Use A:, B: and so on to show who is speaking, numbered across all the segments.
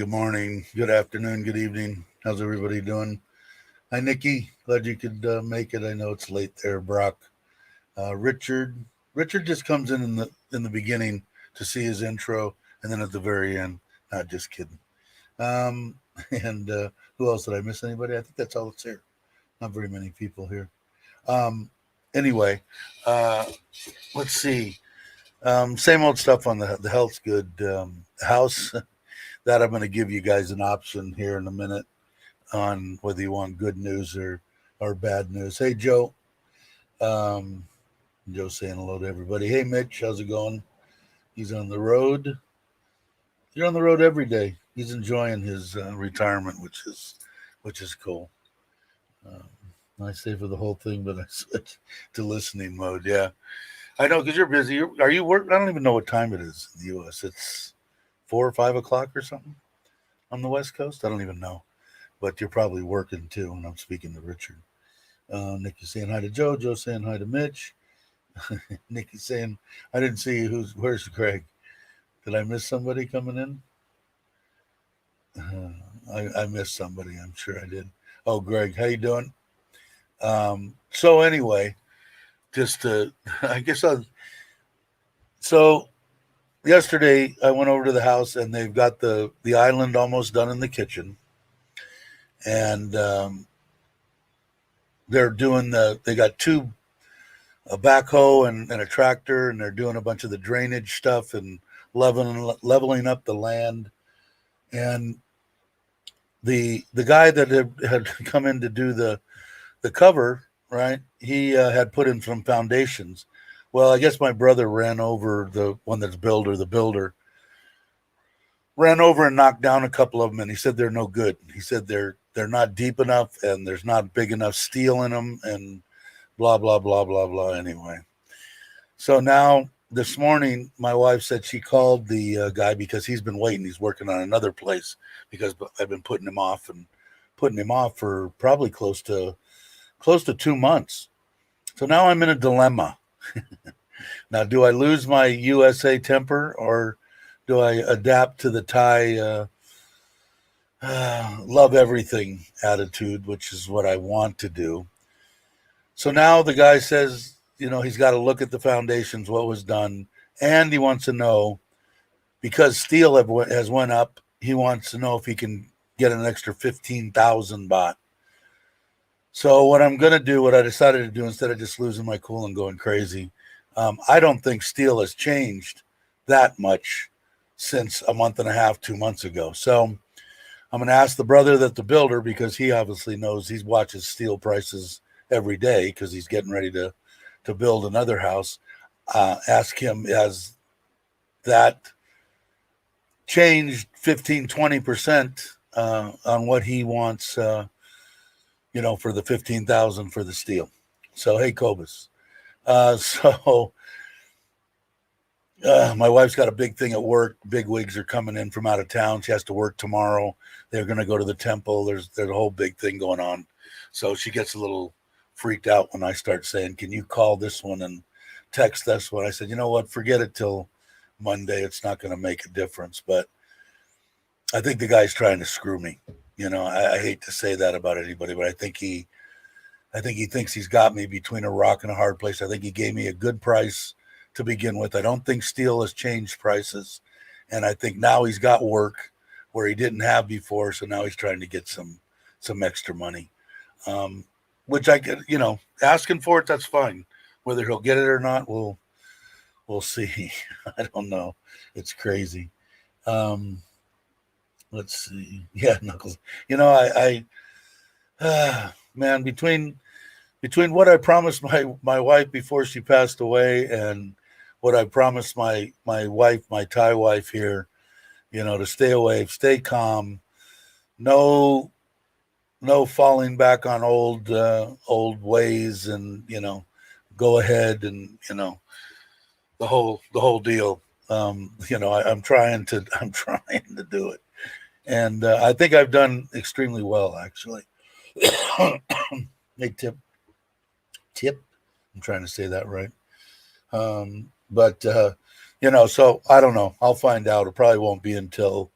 A: Good morning, good afternoon, good evening. How's everybody doing? Hi, Nikki. Glad you could make it. I know it's late there, Brock. Richard. Richard just comes in the beginning to see his intro, and then at the very end. Not just kidding. Um, and who else did I miss? Anybody? I think that's all that's here. Not very many people here. Um, anyway, uh, let's see. Same old stuff on the health's good house. That I'm going to give you guys an option here in a minute on whether you want good news or bad news. Hey, Joe. Um, Joe saying hello to everybody. Hey, Mitch. How's it going? He's on the road. You're on the road every day. He's enjoying his retirement, which is cool. Um, I say for the whole thing, but I switch to listening mode. Yeah, I know because you're busy. Are you work? I don't even know what time it is in the U.S. It's 4 or 5 o'clock or something on the West Coast. I don't even know, but you're probably working too. And I'm speaking to Richard. Nikki saying hi to Joe. Joe saying hi to Mitch. Nikki saying I didn't see where's Greg. Did I miss somebody coming in? I missed somebody. I'm sure I did. Oh, Greg, how you doing? So anyway, just I guess so yesterday I went over to the house and they've got the island almost done in the kitchen, and they're doing they got a backhoe and a tractor, and they're doing a bunch of the drainage stuff and leveling up the land. And the guy that had come in to do the cover, right? He had put in some foundations. Well, I guess my brother ran over the one that's the builder ran over and knocked down a couple of them, and he said they're no good. He said they're not deep enough, and there's not big enough steel in them, and blah blah blah blah blah. Anyway, so now this morning, my wife said she called the guy because he's been waiting. He's working on another place because I've been putting him off for probably close to 2 months. So now I'm in a dilemma. Now, do I lose my USA temper or do I adapt to the Thai love everything attitude, which is what I want to do? So now the guy says, he's got to look at the foundations, what was done, and he wants to know because steel has went up. He wants to know if he can get an extra 15,000 baht. So what I'm going to do, what I decided to do instead of just losing my cool and going crazy, I don't think steel has changed that much since a month and a half, 2 months ago. So I'm going to ask the brother that the builder, because he obviously knows, he watches steel prices every day because he's getting ready to build another house. Ask him, has that changed 15-20% on what he wants, for the 15,000 for the steel. So, hey, Cobus. My wife's got a big thing at work. Big wigs are coming in from out of town. She has to work tomorrow. They're going to go to the temple. There's a whole big thing going on. So she gets a little freaked out when I start saying, can you call this one and text this one? I said, you know what? Forget it till Monday. It's not going to make a difference. But I think the guy's trying to screw me. I hate to say that about anybody, but I think he thinks he's got me between a rock and a hard place. I think he gave me a good price to begin with. I don't think steel has changed prices. And I think now he's got work where he didn't have before. So now he's trying to get some extra money, which I could, asking for it, that's fine. Whether he'll get it or not, we'll see. I don't know. It's crazy. Let's see. Yeah, Knuckles. I man, between what I promised my wife before she passed away and what I promised my wife, my Thai wife here, to stay away, stay calm, no falling back on old ways, and go ahead and the whole deal. I'm trying to do it, and I think I've done extremely well, actually. Hey, tip. I'm trying to say that right. But so I don't know. I'll find out. It probably won't be until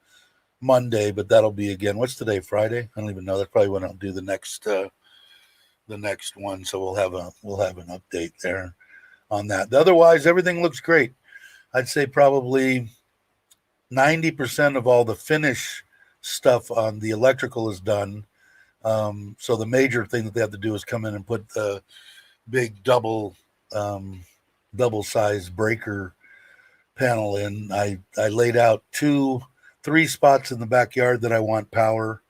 A: Monday, but that'll be again. What's today? Friday? I don't even know. That's probably when I'll do the next one. So we'll have an update there on that. Otherwise, everything looks great. I'd say probably 90% of all the finish stuff on the electrical is done. So the major thing that they have to do is come in and put the big double size breaker panel in. I laid out 3 spots in the backyard that I want power.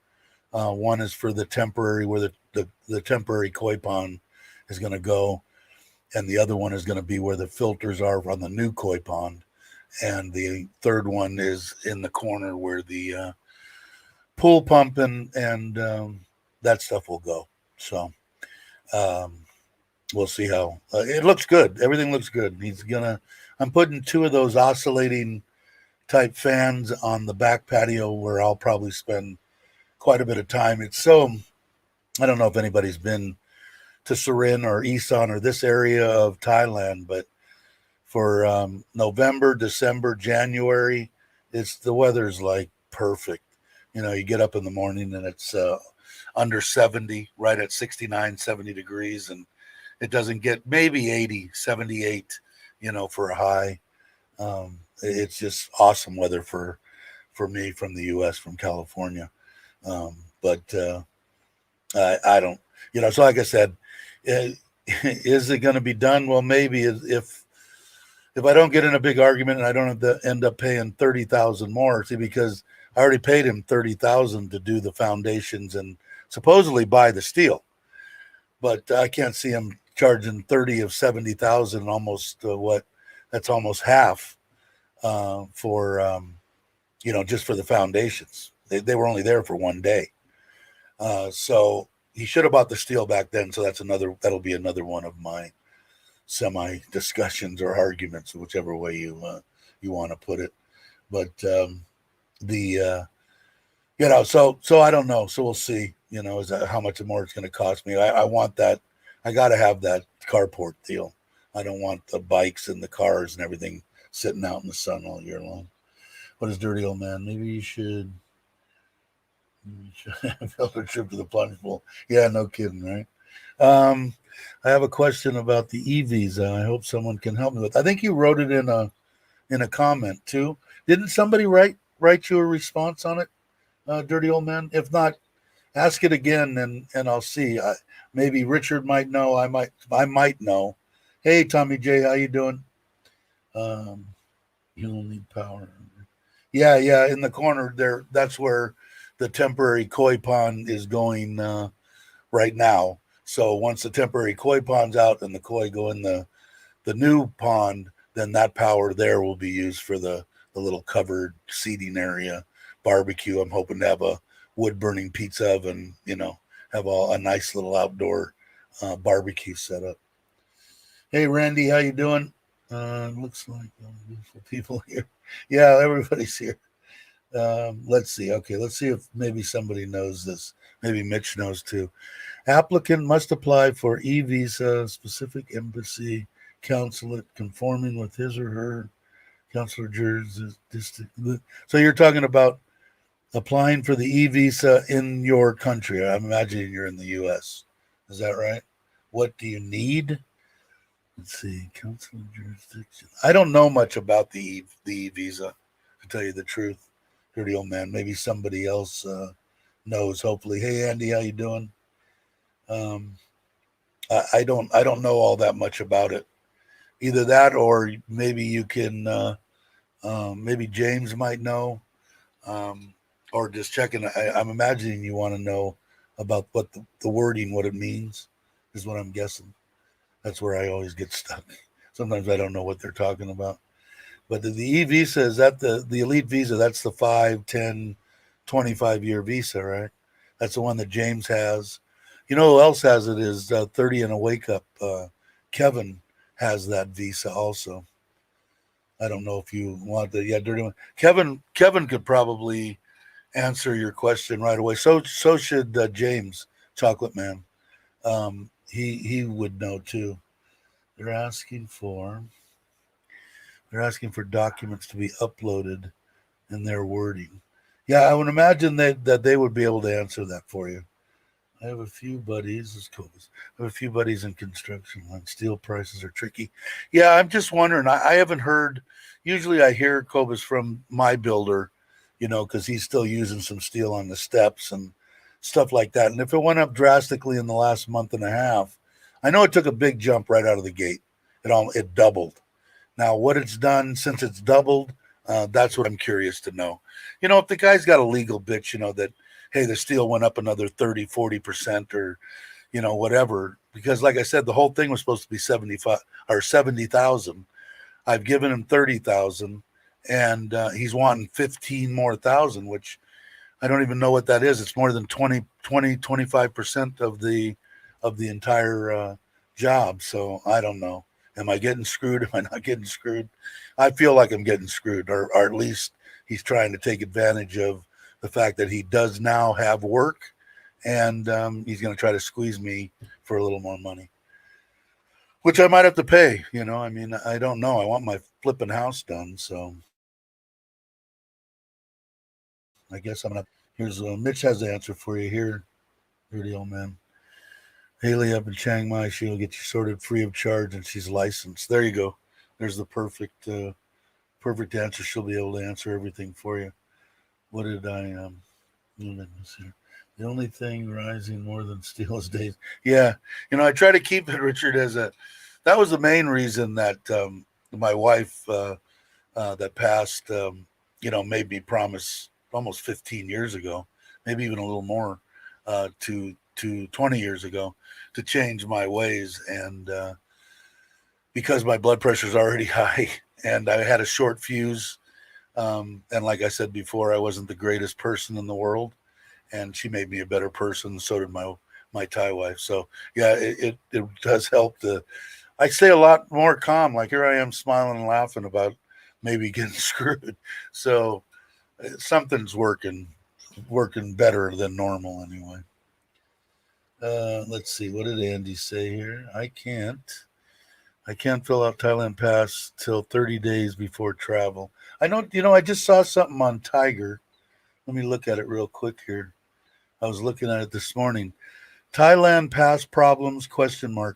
A: One is for the temporary, where the temporary koi pond is going to go, and the other one is going to be where the filters are on the new koi pond, and the third one is in the corner where the pool pump and that stuff will go. So we'll see how it looks good. Everything looks good. I'm putting 2 of those oscillating type fans on the back patio where I'll probably spend quite a bit of time. I don't know if anybody's been to Surin or Isan or this area of Thailand, but for November, December, January, the weather's like perfect. You get up in the morning and it's under 70, right at 69, 70 degrees, and it doesn't get maybe 80, 78, for a high. It's just awesome weather for me from the U.S., from California. But I don't, so like I said, is it going to be done? Well, maybe if I don't get in a big argument and I don't have to end up paying $30,000 more, see, because I already paid him $30,000 to do the foundations and supposedly buy the steel, but I can't see him charging 30 of 70,000, almost that's almost half for just for the foundations. They were only there for one day, so he should have bought the steel back then. So that'll be another one of my semi discussions or arguments, whichever way you want to put it. But so I don't know. So we'll see. Is that how much more it's going to cost me? I want that. I got to have that carport deal. I don't want the bikes and the cars and everything sitting out in the sun all year long. What is Dirty Old Man? Maybe you should field a trip to the plunge pool. Yeah, no kidding, right? I have a question about the e-visa. I hope someone can help me with. I think you wrote it in a comment too. Didn't somebody write you a response on it, Dirty Old Man? If not, ask it again and I'll see. Maybe Richard might know. I might know. Hey, Tommy J, how you doing? You'll need power. Yeah, in the corner there. That's where the temporary koi pond is going right now. So once the temporary koi pond's out and the koi go in the new pond, then that power there will be used for the little covered seating area barbecue. I'm hoping to have a wood burning pizza oven, have a nice little outdoor barbecue set up. Hey, Randy, how you doing? Looks like beautiful people here. Yeah, everybody's here. Let's see. Okay, let's see if maybe somebody knows this. Maybe Mitch knows too. Applicant must apply for e-visa, specific embassy consulate conforming with his or her consular jurisdiction. So you're talking about applying for the e-visa in your country. I'm imagining you're in the U.S. Is that right? What do you need? Let's see, consular jurisdiction. I don't know much about the e-visa, to tell you the truth. Dirty Old Man. Maybe somebody else knows. Hopefully. Hey, Andy, how you doing? I don't know all that much about it. Either that, or maybe you can. Maybe James might know, or just checking. I'm imagining you want to know about what the wording, what it means, is what I'm guessing. That's where I always get stuck. Sometimes I don't know what they're talking about. But the e-visa, is that the elite visa? That's the 5, 10, 25-year visa, right? That's the one that James has. You know who else has it is 30 and a Wake Up. Kevin has that visa also. I don't know if you want the dirty one. Kevin could probably answer your question right away. So should James, Chocolate Man. He would know too. They're asking for documents to be uploaded in their wording. Yeah, I would imagine that they would be able to answer that for you. I have a few buddies. This is cool. I have a few buddies in construction. Line steel prices are tricky. Yeah, I'm just wondering. I haven't heard. Usually, I hear Cobus from my builder, because he's still using some steel on the steps and stuff like that. And if it went up drastically in the last month and a half, I know it took a big jump right out of the gate. It doubled. Now, what it's done since it's doubled, that's what I'm curious to know. If the guy's got a legal bitch, that, hey, the steel went up another 30, 40% or, whatever. Because like I said, the whole thing was supposed to be 75 or 70,000. I've given him 30,000 and he's wanting 15 more thousand, which I don't even know what that is. It's more than 25% of the entire job. So I don't know. Am I getting screwed? Am I not getting screwed? I feel like I'm getting screwed, or at least he's trying to take advantage of the fact that he does now have work, and he's going to try to squeeze me for a little more money, which I might have to pay. I mean, I don't know. I want my flipping house done, so I guess I'm gonna. Here's Mitch has the answer for you here. Dirty old man. Haley up in Chiang Mai, she'll get you sorted free of charge, and she's licensed. There you go. There's the perfect answer. She'll be able to answer everything for you. What did I the only thing rising more than steel is days. Yeah, I try to keep it, Richard, that was the main reason that my wife that passed, made me promise almost 15 years ago, maybe even a little more, to 20 years ago, to change my ways. And because my blood pressure is already high and I had a short fuse, and like I said before, I wasn't the greatest person in the world, and she made me a better person. So did my Thai wife. So yeah, it does help I stay a lot more calm. Like here I am smiling and laughing about maybe getting screwed. So something's working better than normal anyway. Let's see. What did Andy say here? I can't fill out Thailand Pass till 30 days before travel. I know, I just saw something on Tiger. Let me look at it real quick here. I was looking at it this morning. Thailand Pass problems, ?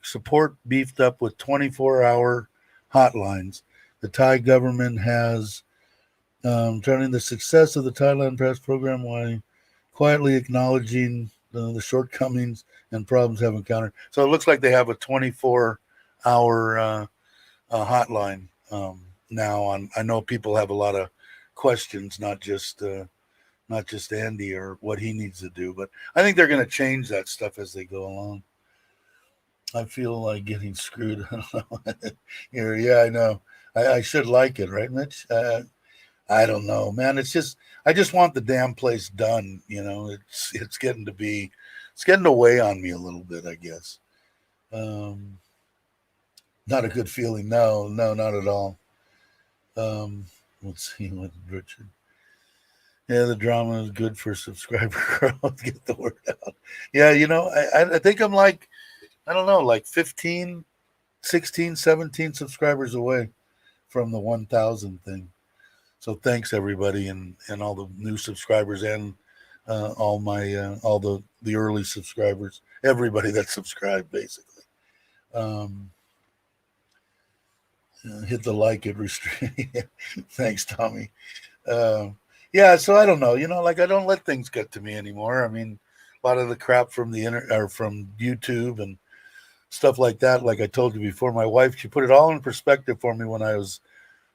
A: Support beefed up with 24-hour hotlines. The Thai government has turning the success of the Thailand Pass program while quietly acknowledging the shortcomings and problems have encountered. So it looks like they have a 24-hour hotline now. I know people have a lot of questions, not just Andy or what he needs to do, but I think they're going to change that stuff as they go along. I feel like getting screwed. I don't know. Yeah, I know. I should like it, right, Mitch? I don't know, man. I just want the damn place done. It's getting to weigh on me a little bit, I guess. Not a good feeling. No, not at all. Let's see what Richard. Yeah, the drama is good for subscriber growth. Get the word out. Yeah, I think I'm like, I don't know, like 15, 16, 17 subscribers away from the 1,000 thing. So thanks everybody and all the new subscribers and all the early subscribers, everybody that subscribed basically. Hit the like it restrain. Thanks, Tommy. Yeah, so I don't know. Like I don't let things get to me anymore. I mean, a lot of the crap from from YouTube and stuff like that. Like I told you before, my wife, she put it all in perspective for me when I was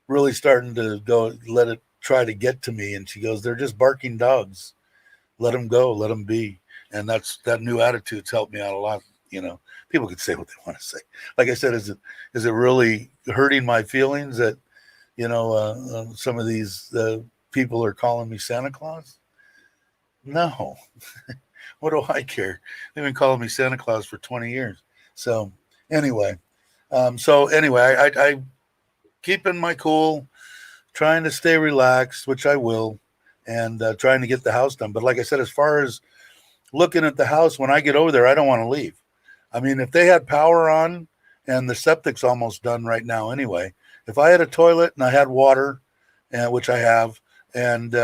A: really starting to go let it try to get to me, and she goes, "They're just barking dogs. Let them go, let them be." And that new attitude's helped me out a lot. People could say what they want to say. Like I said, is it really hurting my feelings that some of these people are calling me Santa Claus? No. What do I care? They've been calling me Santa Claus for 20 years. So anyway, I keeping my cool, trying to stay relaxed, which I will, and trying to get the house done. But like I said, as far as looking at the house, when I get over there, I don't want to leave. I mean, if they had power on and the septic's almost done right now anyway, if I had a toilet and I had water, which I have, and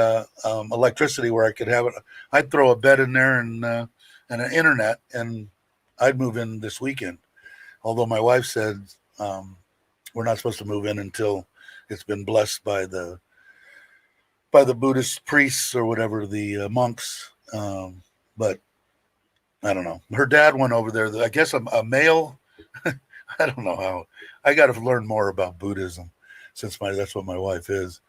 A: electricity where I could have it. I'd throw a bed in there and an internet, and I'd move in this weekend. Although my wife said we're not supposed to move in until it's been blessed by the Buddhist priests or whatever, the monks. But I don't know. Her dad went over there. I guess a male. I don't know how. I got to learn more about Buddhism, since that's what my wife is.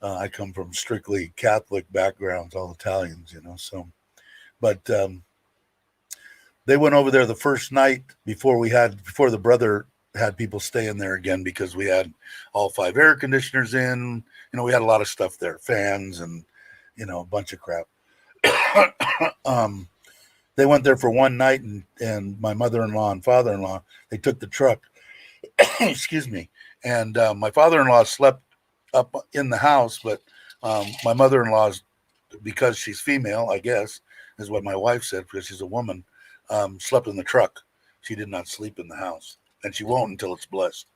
A: I come from strictly Catholic backgrounds, all Italians, So, but they went over there the first night before the brother had people stay in there again, because we had all 5 air conditioners in. We had a lot of stuff there, fans and a bunch of crap. They went there for one night, and my mother-in-law and father-in-law, they took the truck. Excuse me. And my father-in-law slept up in the house, but my mother-in-law's, because she's female, I guess, is what my wife said, because she's a woman, slept in the truck. She did not sleep in the house, and she won't until it's blessed.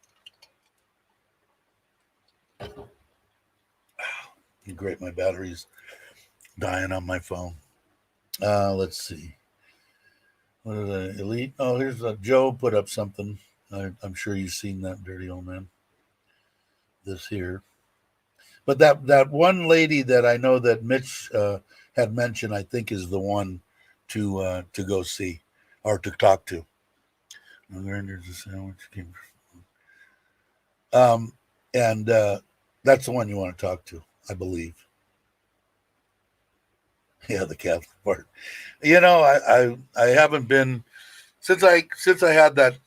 A: Great, my battery's dying on my phone. Let's see. What is that? Elite? Oh, here's Joe put up something. I'm sure you've seen that, dirty old man. This here. But that one lady that I know that Mitch had mentioned, I think, is the one to go see or to talk to. There's a sandwich. And that's the one you want to talk to, I believe. Yeah, the Catholic part. I haven't been since I had that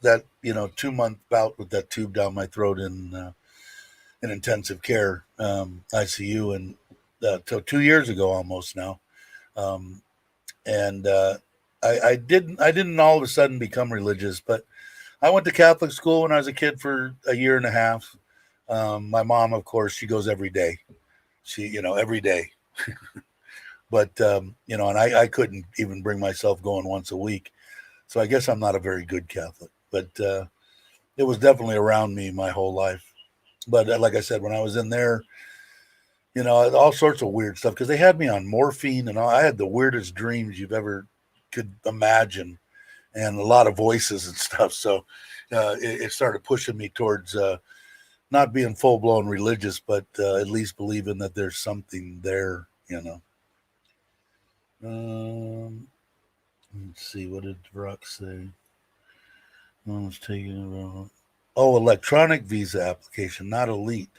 A: 2-month bout with that tube down my throat in intensive care, ICU, and till 2 years ago almost now. And I didn't all of a sudden become religious, but I went to Catholic school when I was a kid for a year and a half. My mom, of course, she goes every day. Every day. But, and I couldn't even bring myself going once a week. So I guess I'm not a very good Catholic, but it was definitely around me my whole life. But like I said, when I was in there, all sorts of weird stuff, because they had me on morphine and all. I had the weirdest dreams you've ever could imagine, and a lot of voices and stuff. So it started pushing me towards not being full-blown religious, but at least believing that there's something there, Let's see, what did Brock say? Electronic visa application, not elite.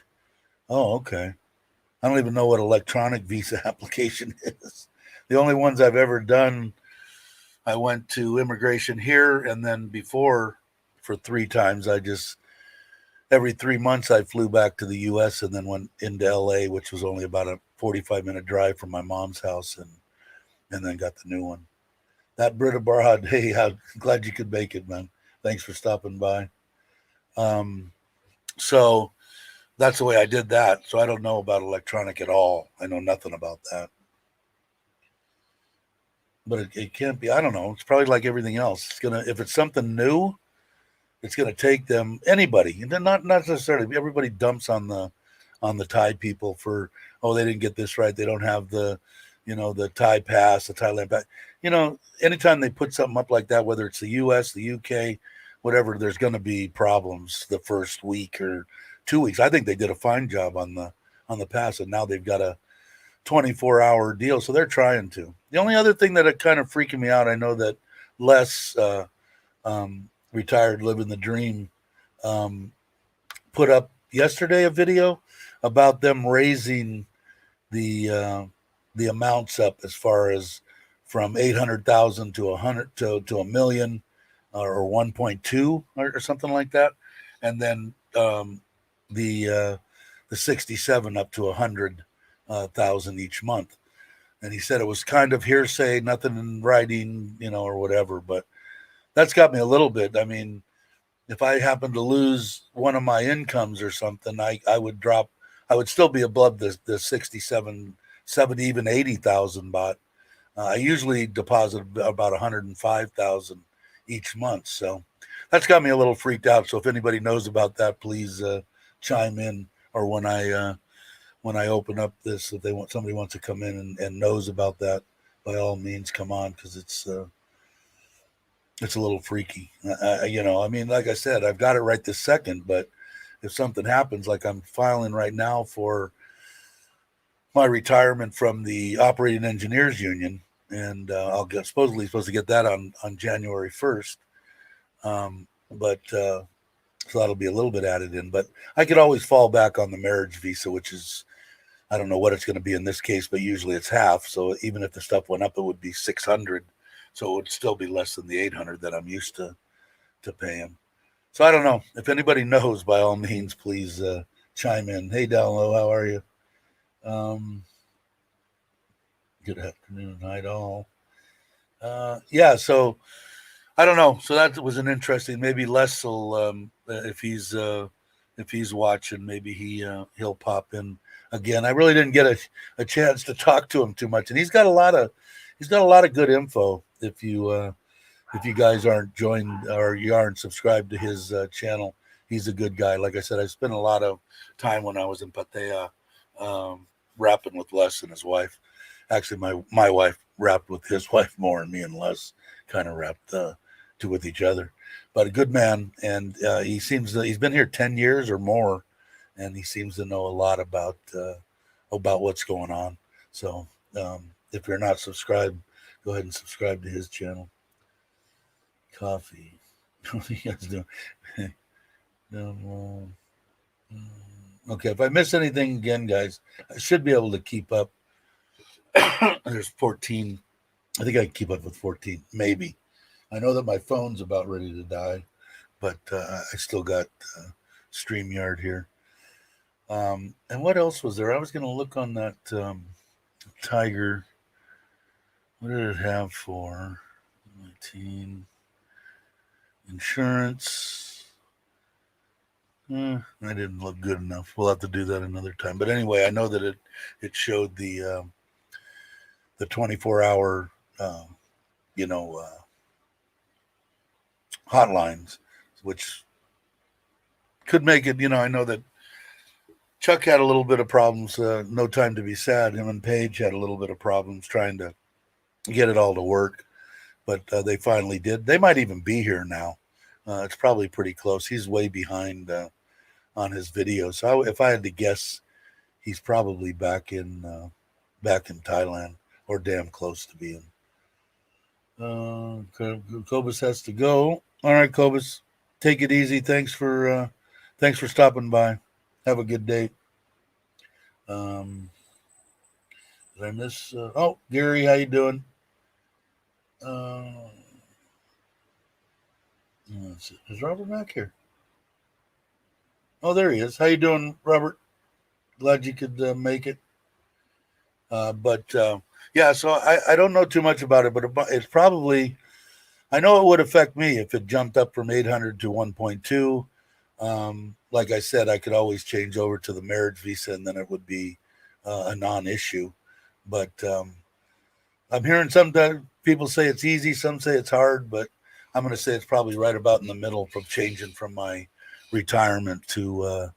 A: Oh, okay. I don't even know what electronic visa application is. The only ones I've ever done, I went to immigration here, and then before, for 3 times, every 3 months I flew back to the U.S. and then went into L.A., which was only about a 45-minute drive from my mom's house, and then got the new one. That Britta Barhad, hey, I'm glad you could make it, man. Thanks for stopping by. So that's the way I did that. So I don't know about electronic at all. I know nothing about that. But it can't be, I don't know. It's probably like everything else. If it's something new, it's gonna take them, anybody, and not necessarily everybody dumps on the Thai people for, they didn't get this right. They don't have the Thai pass, the Thailand pass. Anytime they put something up like that, whether it's the US, the UK, whatever, there's going to be problems the first week or 2 weeks. I think they did a fine job on the pass, and now they've got a 24-hour deal, so they're trying to. The only other thing that kind of freaking me out, I know that Les, retired, living the dream, put up yesterday a video about them raising the amounts up, as far as from 800,000 to 100 to a million, or 1.2 or something like that, and then the 67 up to 100,000 each month. And he said it was kind of hearsay, nothing in writing, or whatever. But that's got me a little bit. I mean, if I happen to lose one of my incomes or something, I would drop. I would still be above the 67, 70, even 80,000 baht. I usually deposit about 105,000 each month. So that's got me a little freaked out. So if anybody knows about that, please chime in, or when when I open up this, if somebody wants to come in and knows about that, by all means, come on, because it's a little freaky. I mean, like I said, I've got it right this second, but if something happens, like I'm filing right now for my retirement from the Operating Engineers Union, and I'll get supposed to get that on January 1st. But so that'll be a little bit added in. But I could always fall back on the marriage visa, which is, I don't know what it's going to be in this case, but usually it's half. So even if the stuff went up, it would be 600. So it would still be less than the 800 that I'm used to paying. So I don't know. If anybody knows, by all means, please chime in. Hey, down low, how are you? Good afternoon, night all. Yeah, so I don't know. So that was an interesting. Maybe Les will, if he's watching, maybe he'll pop in again. I really didn't get a chance to talk to him too much, and he's got a lot of good info. If you guys aren't joined or you aren't subscribed to his channel, he's a good guy. Like I said, I spent a lot of time when I was in Pattaya rapping with Les and his wife. Actually, my wife rapped with his wife more, and me and Les kind of rapped with each other. But a good man, and he's been here 10 years or more, and he seems to know a lot about what's going on. So if you're not subscribed, go ahead and subscribe to his channel. Coffee. What are you guys doing? Okay, if I miss anything again, guys, I should be able to keep up. There's 14. I think I can keep up with 14, maybe. I know that my phone's about ready to die, but I still got StreamYard here. And what else was there? I was going to look on that Tiger. What did it have for 19 insurance? I didn't look good enough. We'll have to do that another time. But anyway, I know that it showed the 24-hour, hotlines, which could make it. I know that Chuck had a little bit of problems. No Time to Be Sad. Him and Paige had a little bit of problems trying to get it all to work, but they finally did. They might even be here now. It's probably pretty close. He's way behind on his videos. So if I had to guess, he's probably back in Thailand, or damn close to being. Cobus has to go. All right, Cobus, take it easy. Thanks for stopping by. Have a good day. Did I miss? Gary, how you doing? Is Robert back here? Oh, there he is. How you doing, Robert? Glad you could make it. Yeah, so I don't know too much about it, but it's probably, I know it would affect me if it jumped up from 800 to 1.2. Like I said, I could always change over to the marriage visa, and then it would be a non-issue. But I'm hearing some people say it's easy, some say it's hard, but I'm going to say it's probably right about in the middle from changing from my retirement to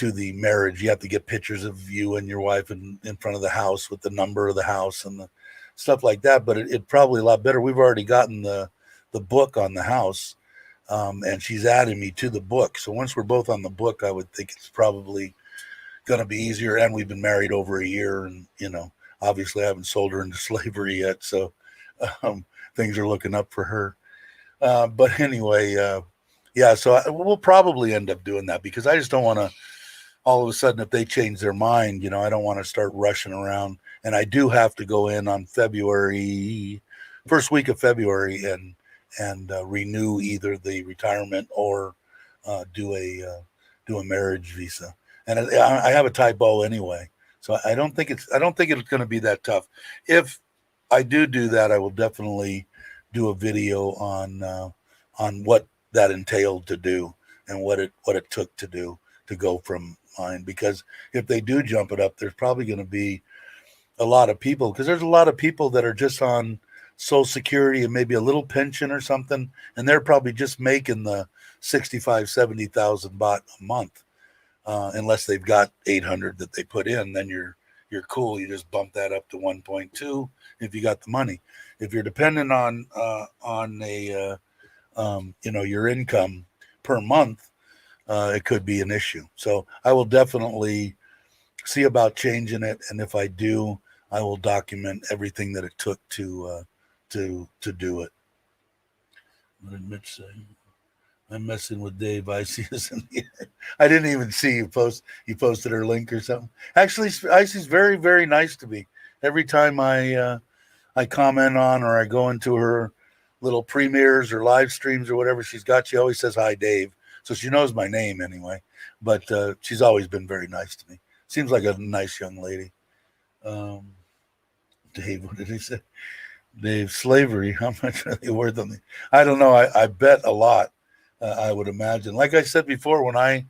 A: the marriage. You have to get pictures of you and your wife in front of the house with the number of the house and the stuff like that. But it probably a lot better. We've already gotten the book on the house, and she's adding me to the book. So once we're both on the book, I would think it's probably going to be easier. And we've been married over a year, and obviously I haven't sold her into slavery yet, so things are looking up for her. But anyway, yeah, so we'll probably end up doing that, because I just don't want to, all of a sudden, if they change their mind, I don't want to start rushing around. And I do have to go in on first week of February, and renew either the retirement or do a marriage visa. And I have a type O anyway, so I don't think it's going to be that tough. If I do that, I will definitely do a video on what that entailed to do, and what it took to do to go from mine. Because if they do jump it up, there's probably going to be a lot of people, because there's a lot of people that are just on Social Security and maybe a little pension or something, and they're probably just making the 65,000-70,000 baht a month. unless they've got 800 that they put in, then you're cool. You just bump that up to 1.2 if you got the money. If you're dependent on a your income per month, it could be an issue. So I will definitely see about changing it, and if I do, I will document everything that it took to do it. What did Mitch say? I'm messing with Dave. Icy is in here. I didn't even see you posted her link or something. Actually, Icy's very, very nice to me. Every time I comment on or I go into her little premieres or live streams or whatever she's got, she always says hi, Dave. So she knows my name anyway. But she's always been very nice to me. Seems like a nice young lady. Dave, what did he say? Dave, slavery, how much are they worth on me? I don't know. I bet a lot. I would imagine. Like I said before, I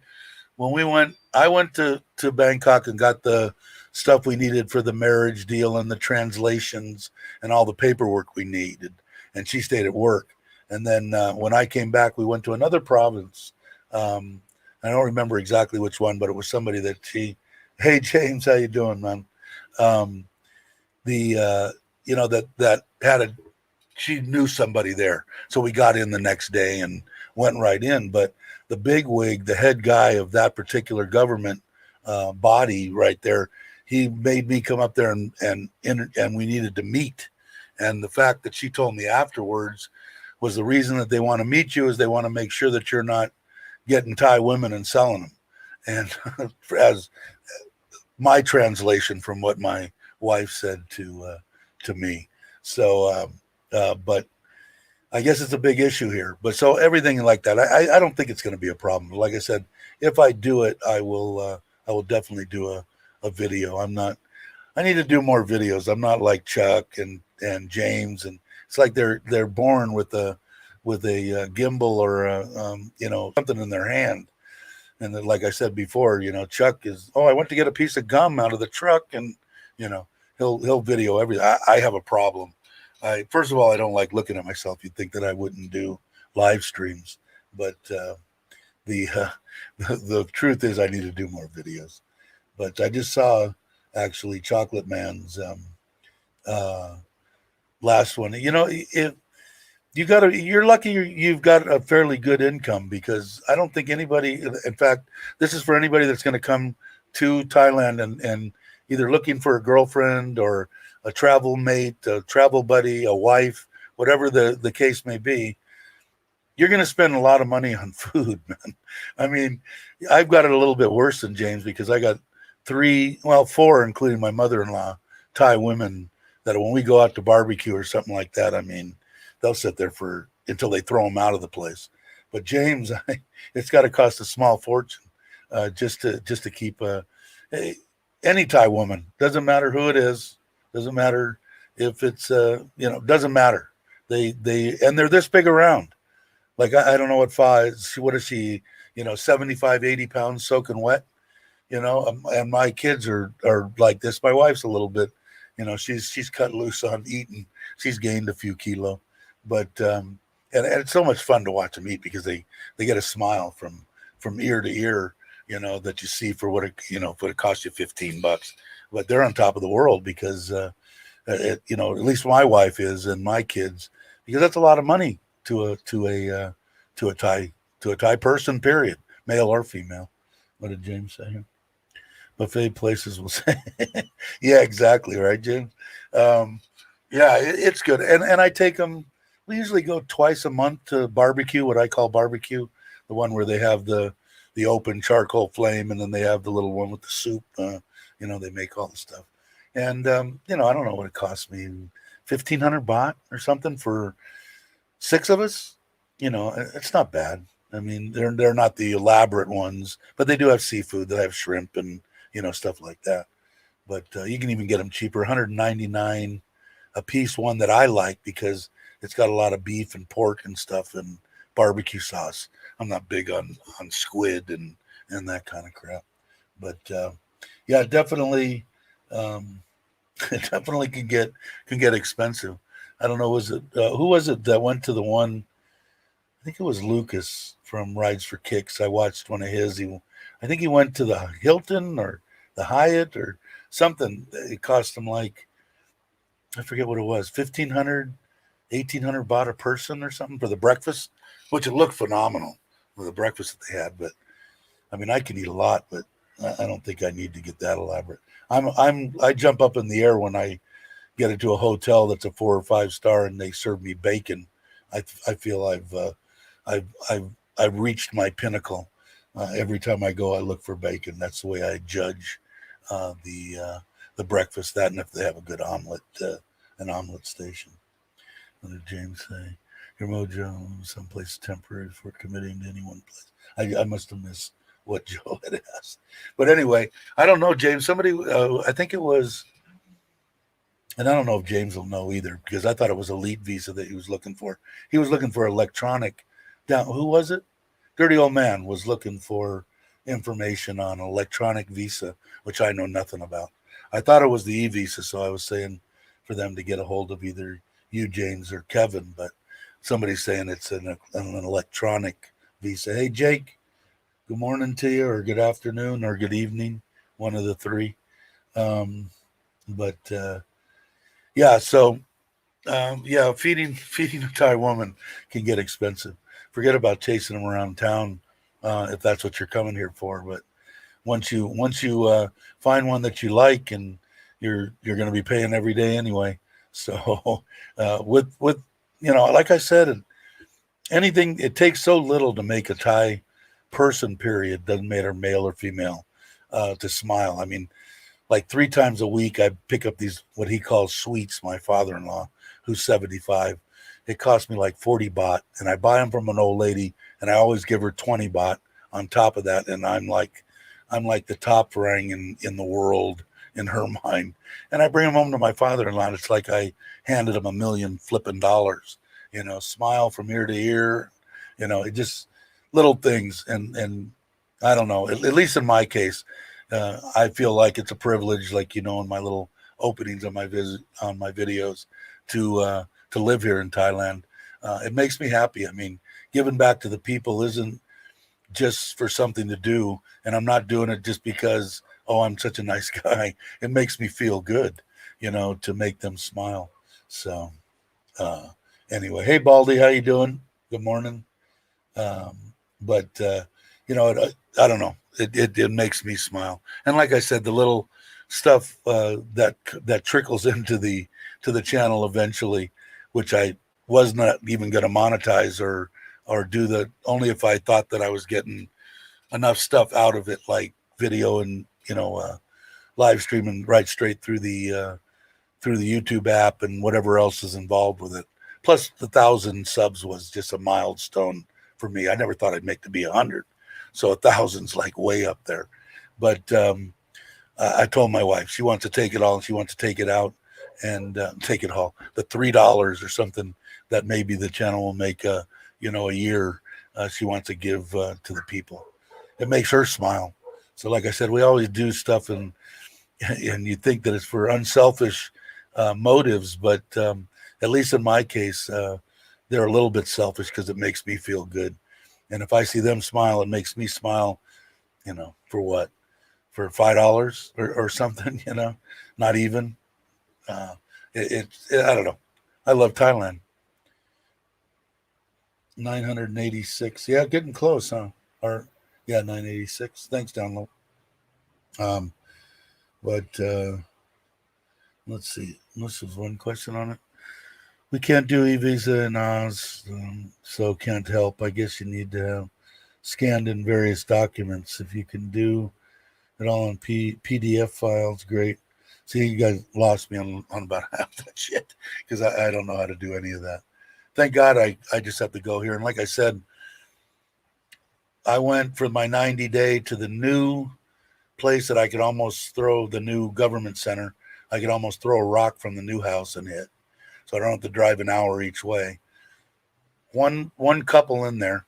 A: went to Bangkok and got the stuff we needed for the marriage deal and the translations and all the paperwork we needed. And she stayed at work. And then when I came back, we went to another province. I don't remember exactly which one, but it was somebody that hey James, how you doing, man? That had she knew somebody there. So we got in the next day and went right in. But the bigwig, the head guy of that particular government body right there, he made me come up there and we needed to meet. And the fact that she told me afterwards was the reason that they want to meet you is they want to make sure that you're not getting Thai women and selling them. And as my translation from what my wife said to me. So, but I guess it's a big issue here. But so everything like that, I don't think it's going to be a problem. Like I said, if I do it, I will definitely do a video. I need to do more videos. I'm not like Chuck and James, and it's like they're born with a gimbal or something in their hand. And then, like I said before, Chuck is, I went to get a piece of gum out of the truck, and he'll video everything. I have a problem. First of all, I don't like looking at myself. You'd think that I wouldn't do live streams, but the truth is I need to do more videos. But I just saw actually Chocolate Man's last one. If you're lucky you've got a fairly good income, because I don't think anybody, in fact, this is for anybody that's going to come to Thailand and either looking for a girlfriend or a travel mate, a travel buddy, a wife, whatever the case may be. You're going to spend a lot of money on food, man. I mean, I've got it a little bit worse than James, because I got 4, including my mother-in-law, Thai women that when we go out to barbecue or something like that, I mean, they'll sit there until they throw them out of the place. But James, it's got to cost a small fortune just to keep any Thai woman. Doesn't matter who it is. Doesn't matter if it's doesn't matter. They're this big around. Like I don't know what is she 75, 80 pounds soaking wet, and my kids are like this. My wife's a little bit, she's cut loose on eating. She's gained a few kilo, but and it's so much fun to watch them eat, because they get a smile from ear to ear, that you see for what it costs you $15, but they're on top of the world because at least my wife is, and my kids, because that's a lot of money to a Thai person, period, male or female. What did James say here? Buffet places will say, yeah, exactly, right, James? It's good, and I take them. We usually go twice a month to barbecue, what I call barbecue, the one where they have the open charcoal flame, and then they have the little one with the soup. They make all the stuff, and I don't know what it cost me, 1,500 baht or something for 6 of us. It's not bad. I mean, they're not the elaborate ones, but they do have seafood. They have shrimp and stuff like that. But you can even get them cheaper, 199 a piece. One that I like because it's got a lot of beef and pork and stuff and barbecue sauce. I'm not big on squid and that kind of crap, but definitely, it definitely can get expensive. I don't know. Was it who was it that went to the one I think it was Lucas from Rides for Kicks. I watched one of his. I think he went to the Hilton or the Hyatt or something. It cost him like, I forget what it was, 1,500, 1,800 baht a person or something for the breakfast, which it looked phenomenal with the breakfast that they had. But I mean, I can eat a lot, but I don't think I need to get that elaborate. I jump up in the air when I get into a hotel that's a 4 or 5 star and they serve me bacon. I feel I've I've reached my pinnacle. Every time I go, I look for bacon. That's the way I judge the breakfast. That and if they have a good omelet, an omelet station. What did James say? Your mojo, someplace temporary for committing to any one place. I must have missed what Joe had asked. But anyway, I don't know, James. Somebody, I think it was, and I don't know if James will know either because I thought it was elite visa that he was looking for. He was looking for electronic. Down, who was it? Dirty Old Man was looking for information on electronic visa, which I know nothing about. I thought it was the e-visa, so I was saying for them to get a hold of either you, James, or Kevin, but somebody's saying it's an electronic visa. Hey, Jake, good morning to you, or good afternoon, or good evening, one of the three. But yeah, so yeah, feeding a Thai woman can get expensive. Forget about chasing them around town if that's what you're coming here for. But once you find one that you like, and you're going to be paying every day anyway. So with like I said, anything, it takes so little to make a Thai person. Period. Doesn't matter male or female. To smile. I mean, like 3 times a week, I pick up these what he calls sweets. My father-in-law, who's 75, it cost me like 40 baht, and I buy them from an old lady, and I always give her 20 baht on top of that, and I'm like the top rang in the world in her mind, and I bring them home to my father-in-law. And it's like I handed him a million flipping dollars. Smile from ear to ear. It just little things, and I don't know. At least in my case. I feel like it's a privilege, like in my little openings on my videos, to live here in Thailand. It makes me happy. I mean, giving back to the people isn't just for something to do, and I'm not doing it just because I'm such a nice guy. It makes me feel good, to make them smile. So anyway, hey Baldy, how you doing? Good morning. But I don't know. It makes me smile, and like I said, the little stuff that trickles into the channel eventually, which I was not even going to monetize or do the only if I thought that I was getting enough stuff out of it, like video and live streaming right straight through the YouTube app and whatever else is involved with it. Plus, the 1,000 subs was just a milestone for me. I never thought I'd make to be 100, so 1,000's like way up there. But I told my wife she wants to take it all, and she wants to take it out and take it all. The $3 or something that maybe the channel will make a year. She wants to give to the people. It makes her smile. So, like I said, we always do stuff, and you think that it's for unselfish motives, but at least in my case, they're a little bit selfish because it makes me feel good. And if I see them smile, it makes me smile, for what? For $5 or something, not even. I don't know. I love Thailand. 986. Yeah, getting close, huh? Or, yeah, 986. Thanks, download. But let's see. This is one question on it. We can't do e-visa in Oz, so can't help. I guess you need to have scanned in various documents. If you can do it all on PDF files, great. See, you guys lost me on about half that shit because I don't know how to do any of that. Thank God I just have to go here. And like I said, I went for my 90-day to the new place that I could almost throw the new government center. I could almost throw a rock from the new house and hit. So I don't have to drive an hour each way. One couple in there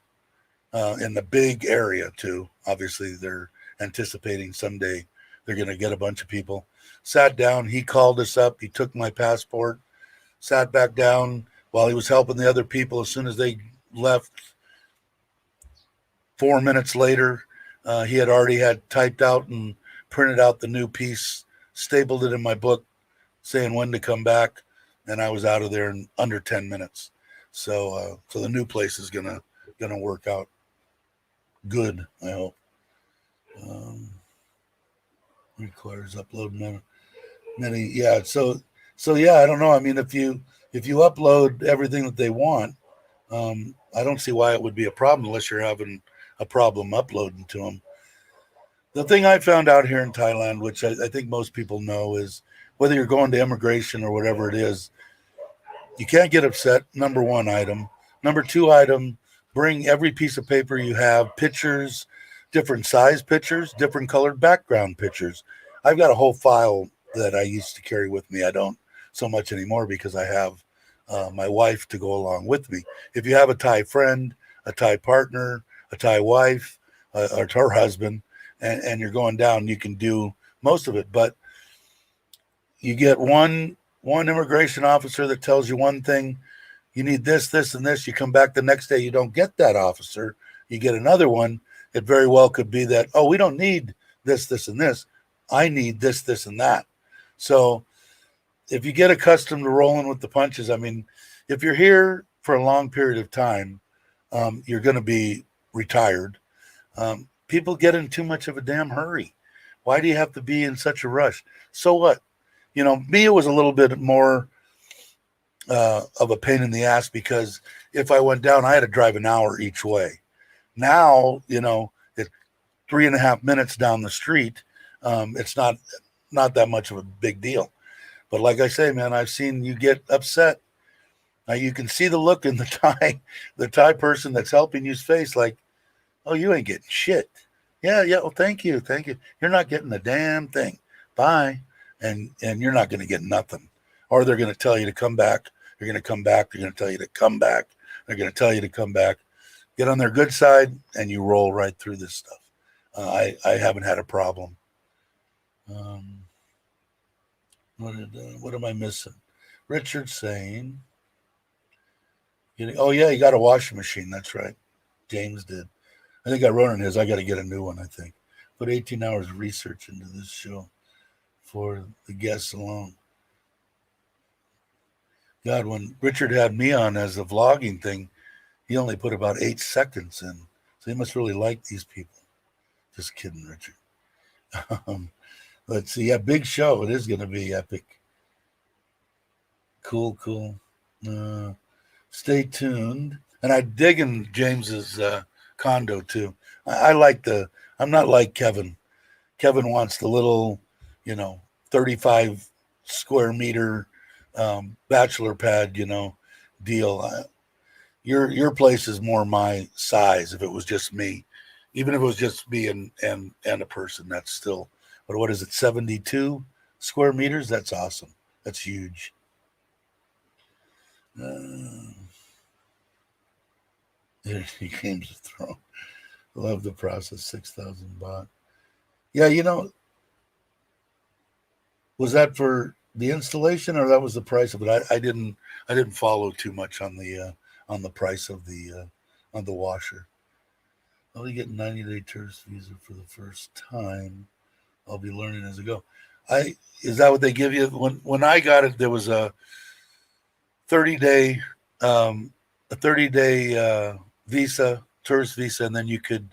A: in the big area too. Obviously, they're anticipating someday they're going to get a bunch of people. Sat down. He called us up. He took my passport, sat back down while he was helping the other people. As soon as they left, 4 minutes later, he had already had typed out and printed out the new piece, stapled it in my book, saying when to come back, and I was out of there in under 10 minutes. So the new place is gonna work out good, I hope. Requires upload many, yeah. So yeah, I don't know. I mean, if you upload everything that they want, I don't see why it would be a problem unless you're having a problem uploading to them. The thing I found out here in Thailand, which I think most people know, is whether you're going to immigration or whatever it is, you can't get upset. Number one item. Number two item, bring every piece of paper you have, pictures, different size pictures, different colored background pictures. I've got a whole file that I used to carry with me. I don't so much anymore because I have my wife to go along with me. If you have a Thai friend, a Thai partner, a Thai wife, or her husband, and you're going down, you can do most of it. But you get one immigration officer that tells you one thing. You need this, this, and this. You come back the next day, you don't get that officer. You get another one. It very well could be that, oh, we don't need this, this, and this. I need this, this, and that. So if you get accustomed to rolling with the punches, I mean, if you're here for a long period of time, you're going to be retired. People get in too much of a damn hurry. Why do you have to be in such a rush? So what? You know, me, it was a little bit more of a pain in the ass because if I went down, I had to drive an hour each way. Now, you know, it's 3.5 minutes down the street. It's not that much of a big deal. But like I say, man, I've seen you get upset. You can see the look in the Thai person that's helping you's face, like, oh, you ain't getting shit. Yeah. Well, thank you. You're not getting a damn thing. Bye. And you're not going to get nothing. Or they're going to tell you to come back. You're going to come back. They're going to tell you to come back. They're going to tell you to come back. Get on their good side, and you roll right through this stuff. I haven't had a problem. What am I missing? Richard saying, oh, yeah, you got a washing machine. That's right. James did. I think I wrote on his. I got to get a new one, I think. Put 18 hours of research into this show for the guests alone. God, when Richard had me on as the vlogging thing, he only put about 8 seconds in. So he must really like these people. Just kidding, Richard. Let's see. Yeah, big show. It is going to be epic. Cool. Stay tuned. And I dig in James's condo too. I like I'm not like Kevin. Kevin wants the little, 35 square meter bachelor pad, deal. Your place is more my size. If it was just me, even if it was just me and a person, that's still, but what is it? 72 square meters. That's awesome. That's huge. He came to throw. Love the process. 6,000 baht. Yeah, was that for the installation or that was the price of it? I didn't follow too much on the price of the on the washer. I'll be getting 90-day tourist visa for the first time. I'll be learning as I go. Is that what they give you? When I got it, there was a 30-day visa, tourist visa, and then you could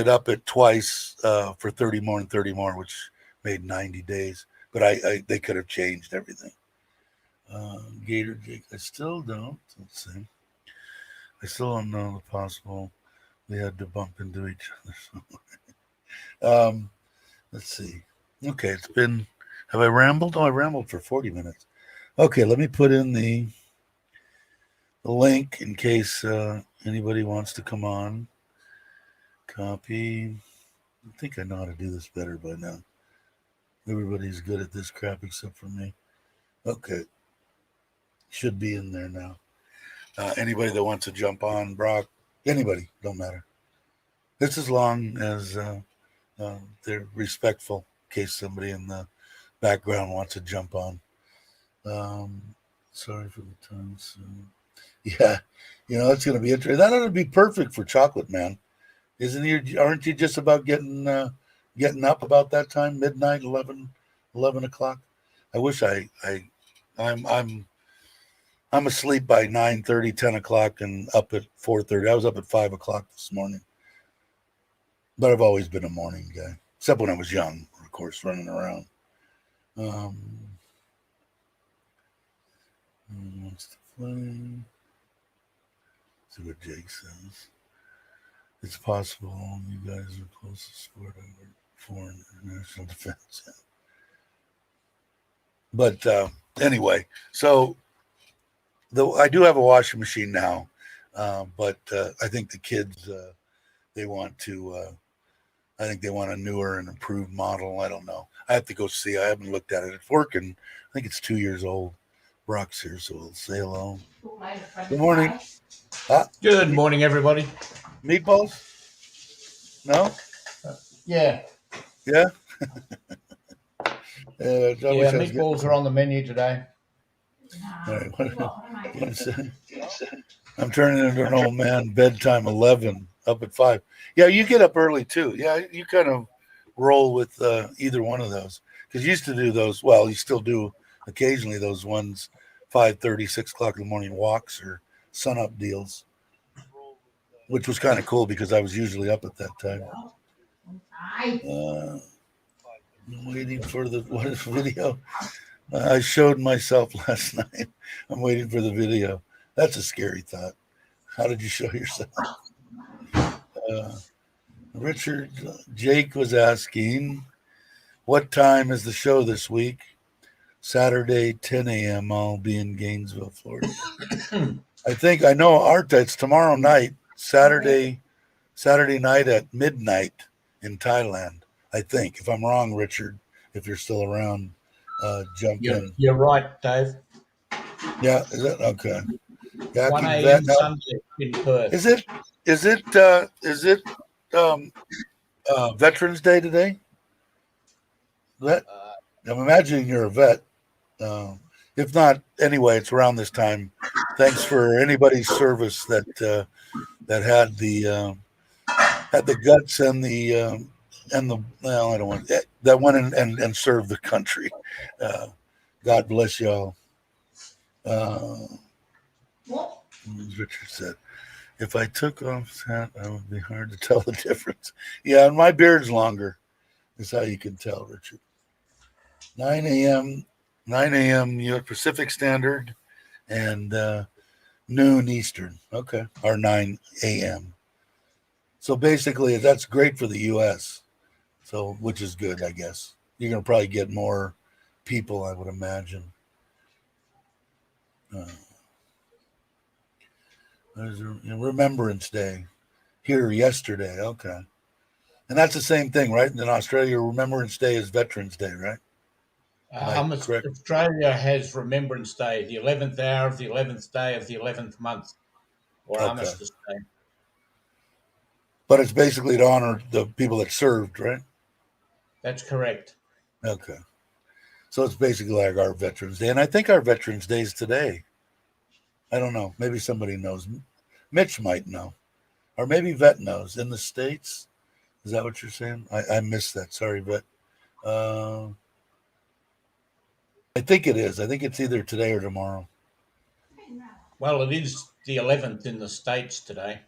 A: up it twice for 30 more and 30 more, which made 90 days. But they could have changed everything. Gator Jake, I still don't. Let's see. I still don't know the possible. They had to bump into each other. Let's see. Okay, it's been. Have I rambled? Oh, I rambled for 40 minutes. Okay, let me put in the link in case anybody wants to come on. Copy. I think I know how to do this better by now. Everybody's good at this crap except for me. Okay. Should be in there now. Anybody that wants to jump on, Brock, anybody, don't matter. It's as long as they're respectful in case somebody in the background wants to jump on. Sorry for the time. So, yeah, it's going to be interesting. That ought to be perfect for Chocolate Man. Aren't you just about getting up about that time, midnight, 11 o'clock? I wish I'm asleep by 9:30, 10 o'clock, and up at 4:30. I was up at 5 o'clock this morning. But I've always been a morning guy, except when I was young, of course, running around. What's the flame? See what Jake says. It's possible you guys are closest sport over foreign international defense. But anyway, so I do have a washing machine now, but I think the kids they want to. I think they want a newer and improved model. I don't know. I have to go see. I haven't looked at it. It's working. I think it's 2 years old. Brock's here, so we'll say hello. Good morning.
B: Good morning, everybody.
A: Meatballs? No?
B: Yeah.
A: Yeah?
B: Meatballs are on the menu today.
A: All right. I'm turning into an old man. Bedtime 11, up at 5. Yeah, you get up early too. Yeah, you kind of roll with either one of those. Because you used to do those, well, you still do occasionally those ones, 5:30, 6 o'clock in the morning walks or sun-up deals, which was kind of cool because I was usually up at that time. I'm waiting for the video. I showed myself last night. I'm waiting for the video. That's a scary thought. How did you show yourself? Richard, Jake was asking, what time is the show this week? Saturday, 10 a.m. I'll be in Gainesville, Florida. I know it's tomorrow night, Saturday night at midnight in Thailand. I think. If I'm wrong, Richard, if you're still around, jump in.
B: You're right, Dave.
A: Yeah, is it? Okay.
B: 1 a.m. Sunday in Perth.
A: Is it Veterans Day today? I'm imagining you're a vet. If not, anyway, it's around this time. Thanks for anybody's service that had the guts and the well, I don't want that went and served the country. God bless y'all. Richard said, if I took off his hat, it would be hard to tell the difference. Yeah, and my beard's longer. Is how you can tell, Richard. 9 a.m. U.S. Pacific Standard and noon Eastern. Okay, or 9 a.m. So basically, that's great for the U.S. So, which is good, I guess. You're going to probably get more people, I would imagine. There's a Remembrance Day here yesterday. Okay. And that's the same thing, right? In Australia, Remembrance Day is Veterans Day, right?
B: Australia has Remembrance Day, the 11th hour of the 11th day of the 11th month, or Armistice Day.
A: But it's basically to honor the people that served, right?
B: That's correct.
A: Okay. So it's basically like our Veterans Day. And I think our Veterans Day is today. I don't know. Maybe somebody knows. Mitch might know. Or maybe Vet knows. In the States? Is that what you're saying? I missed that. Sorry, Vet. I think it is. I think it's either today or tomorrow.
B: Well, it is the 11th in the States today.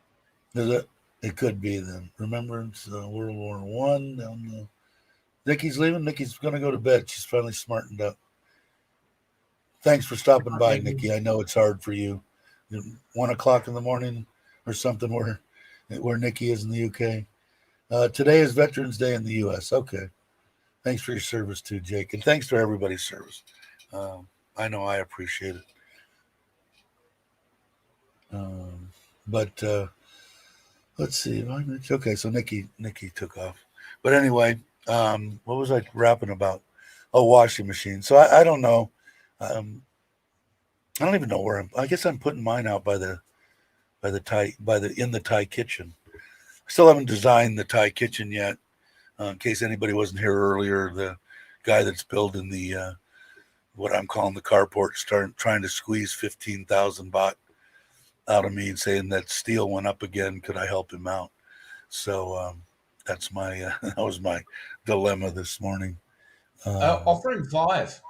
A: Is it? It could be then. Remembrance, World War I. Nikki's leaving. Nikki's going to go to bed. She's finally smartened up. Thanks for stopping by, Nikki. I know it's hard for you. 1 o'clock in the morning or something where Nikki is in the UK. Today is Veterans Day in the US. Okay. Thanks for your service too, Jake. And thanks for everybody's service. I know I appreciate it. But let's see. Okay, so Nikki took off. But anyway, what was I rapping about? Oh, washing machine. So I don't know. I don't even know where I guess I'm putting mine out in the Thai kitchen. I still haven't designed the Thai kitchen yet. In case anybody wasn't here earlier, the guy that's building the what I'm calling the carport trying to squeeze 15,000 baht out of me and saying that steel went up again. Could I help him out? So that's my that was my dilemma this morning.
B: Offer him 5.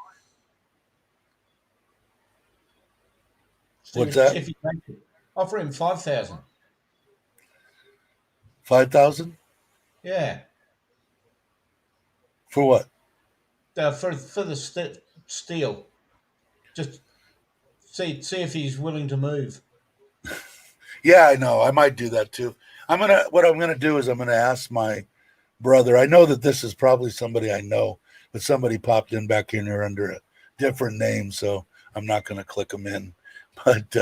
B: See
A: What's that?
B: if he takes it. Offer him 5,000.
A: 5,000
B: Yeah.
A: for what?
B: For the steel. Just see if he's willing to move.
A: Yeah, I know. I might do that too. What I'm gonna do is I'm gonna ask my brother. I know that this is probably somebody I know, but somebody popped in back in here under a different name, so I'm not gonna click them in. But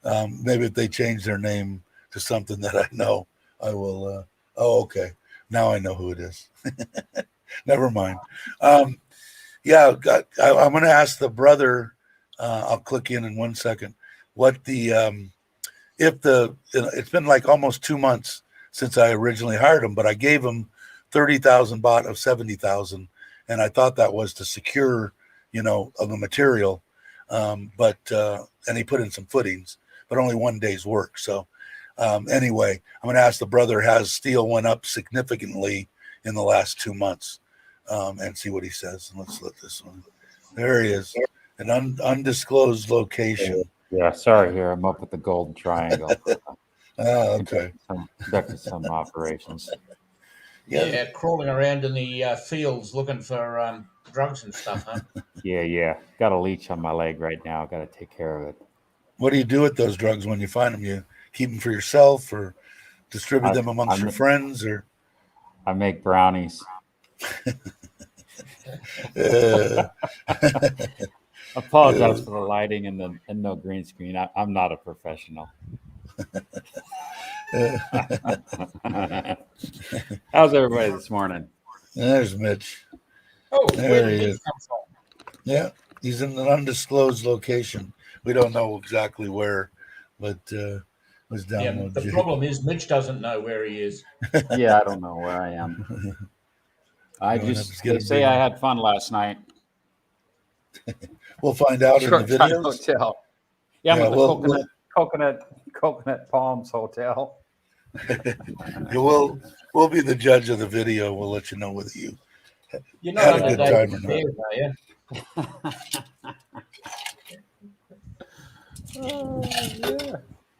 A: maybe if they change their name to something that I know, I will. Oh, okay. Now I know who it is. Never mind. Yeah, I'm going to ask the brother. I'll click in 1 second. What the it's been like almost 2 months since I originally hired him, but I gave him 30,000 baht of 70,000, and I thought that was to secure, of the material. But and he put in some footings, but only 1 day's work. So anyway, I'm going to ask the brother, has steel went up significantly in the last 2 months, and see what he says. And let's let this one. There he is, an undisclosed location.
C: Yeah, sorry here. I'm up at the Golden Triangle.
A: Okay.
C: Conducted some operations.
B: Yeah, crawling around in the fields looking for drugs and stuff, huh?
C: Yeah. Got a leech on my leg right now. Got to take care of it.
A: What do you do with those drugs when you find them? You keep them for yourself, or distribute them amongst your friends, or?
C: I make brownies. Apologize for the lighting and no green screen. I'm not a professional. How's everybody this morning?
A: There's Mitch.
B: Oh,
A: there
B: where
A: he
B: did
A: is.
B: Mitch come from?
A: Yeah, he's in an undisclosed location. We don't know exactly where, but was down.
B: The problem is Mitch doesn't know where he is.
C: Yeah, I don't know where I am. They say I had fun last night.
A: We'll find out in the videos.
C: Hotel. Yeah, I'm at the Coconut Palms Hotel.
A: We'll be the judge of the video. We'll let you know whether you
B: had
A: a good time or not.
B: Yeah.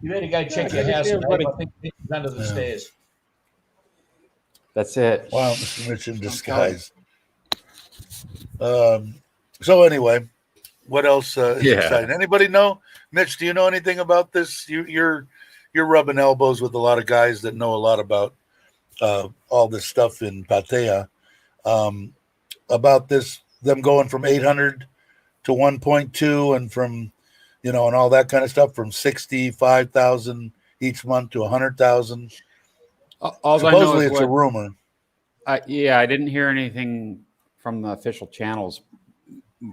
B: You better go check your house. I think Mitch is under the stairs.
C: That's it.
A: Wow, Mr. Mitch in disguise. So anyway, what else is exciting? Anybody know? Mitch, do you know anything about this? You're rubbing elbows with a lot of guys that know a lot about all this stuff in Pattaya. About them going from 800 to 1.2, and from, and all that kind of stuff, from 65,000 each month to 100,000. Supposedly it's a rumor.
C: I didn't hear anything from the official channels.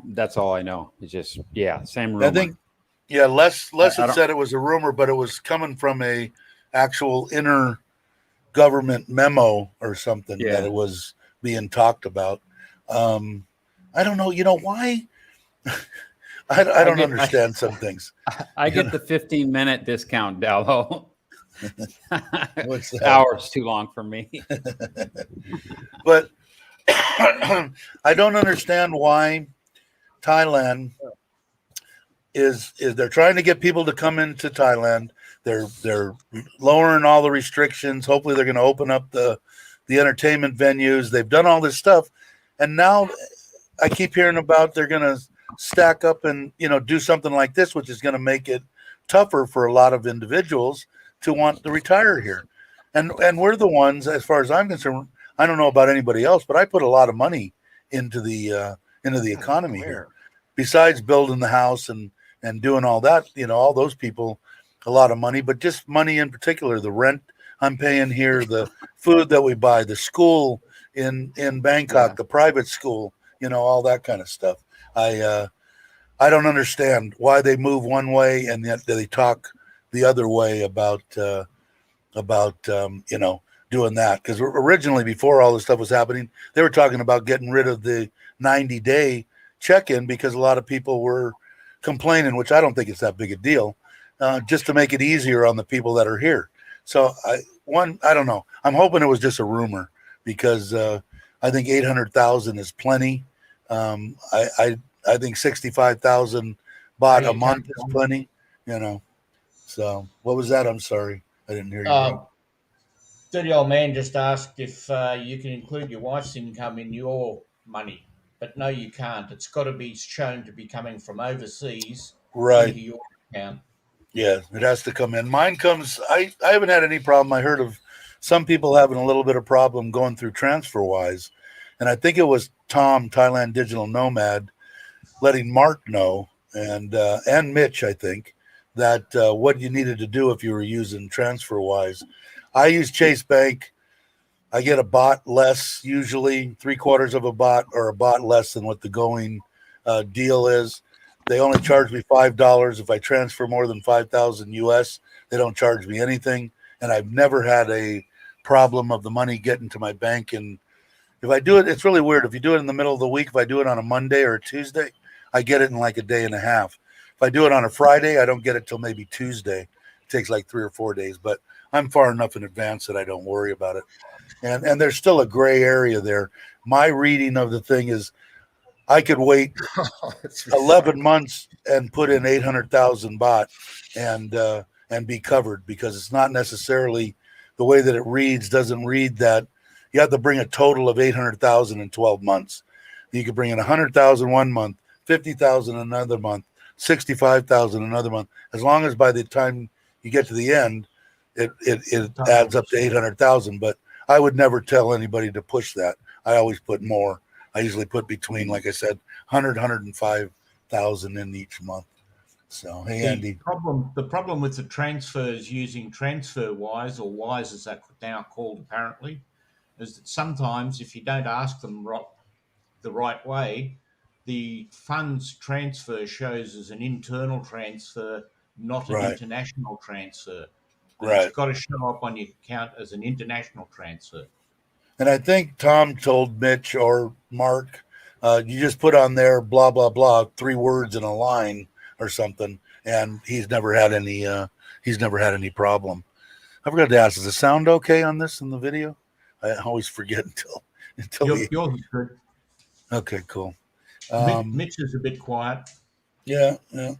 C: That's all I know. It's just, same rumor.
A: I think, Les had said it was a rumor, but it was coming from a actual inner government memo or something that it was being talked about. I don't know. Why? I don't understand some things.
C: I get the 15-minute discount, Dallo.
A: What's that?
C: Hours too long for me.
A: But I don't understand why Thailand is they're trying to get people to come into Thailand. They're lowering all the restrictions. Hopefully they're going to open up the entertainment venues. They've done all this stuff, and now I keep hearing about they're going to stack up and do something like this, which is going to make it tougher for a lot of individuals to want to retire here. And we're the ones, as far as I'm concerned, I don't know about anybody else, but I put a lot of money into the economy here. Besides building the house and doing all that, all those people, a lot of money, but just money in particular, the rent I'm paying here, the food that we buy, the school in Bangkok, the private school, all that kind of stuff. I don't understand why they move one way and yet they talk the other way about doing that. Because originally, before all this stuff was happening, they were talking about getting rid of the 90-day check-in because a lot of people were complaining, which I don't think it's that big a deal, just to make it easier on the people that are here. So I don't know. I'm hoping it was just a rumor because I think 800,000 is plenty. I think 65,000 baht a month is plenty. So what was that? I'm sorry, I didn't hear you.
B: Dirty old man just asked if you can include your wife's income in your money, but no, you can't. It's got to be shown to be coming from overseas into your account.
A: Yeah, it has to come in. Mine comes. I haven't had any problem. I heard of some people having a little bit of problem going through TransferWise, and I think it was Tom, Thailand Digital Nomad, letting Mark know, and Mitch, I think, that what you needed to do if you were using TransferWise. I use Chase Bank. I get a baht less, usually 3/4 of a baht or a baht less than what the going deal is. They only charge me $5 if I transfer more than 5,000 US. They don't charge me anything, and I've never had a problem of the money getting to my bank. And if I do it, it's really weird. If you do it in the middle of the week, if I do it on a Monday or a Tuesday, I get it in like a day and a half. If I do it on a Friday, I don't get it till maybe Tuesday. It takes like 3 or 4 days, but I'm far enough in advance that I don't worry about it. And there's still a gray area there. My reading of the thing is I could wait 11 months and put in 800,000 baht and be covered, because it's not necessarily the way that it reads. Doesn't read that you have to bring a total of 800,000 in 12 months. You could bring in 100,000 one month, 50,000 another month, 65,000 another month. As long as by the time you get to the end, it adds up to 800,000. But I would never tell anybody to push that. I always put more. I usually put between, like I said, 100, 105,000 in each month. So, hey, Andy.
B: The problem with the transfers using TransferWise, or Wise as that's now called apparently, is that sometimes if you don't ask them the right way, the funds transfer shows as an internal transfer, not an international transfer. And it's got to show up on your account as an international transfer.
A: And I think Tom told Mitch or Mark, you just put on there blah blah blah, 3 words in a line or something, and he's never had any problem. I forgot to ask, is the sound okay on this in the video? I always forget until
B: yours is good.
A: Okay, cool.
B: Mitch is a bit quiet.
A: Yeah.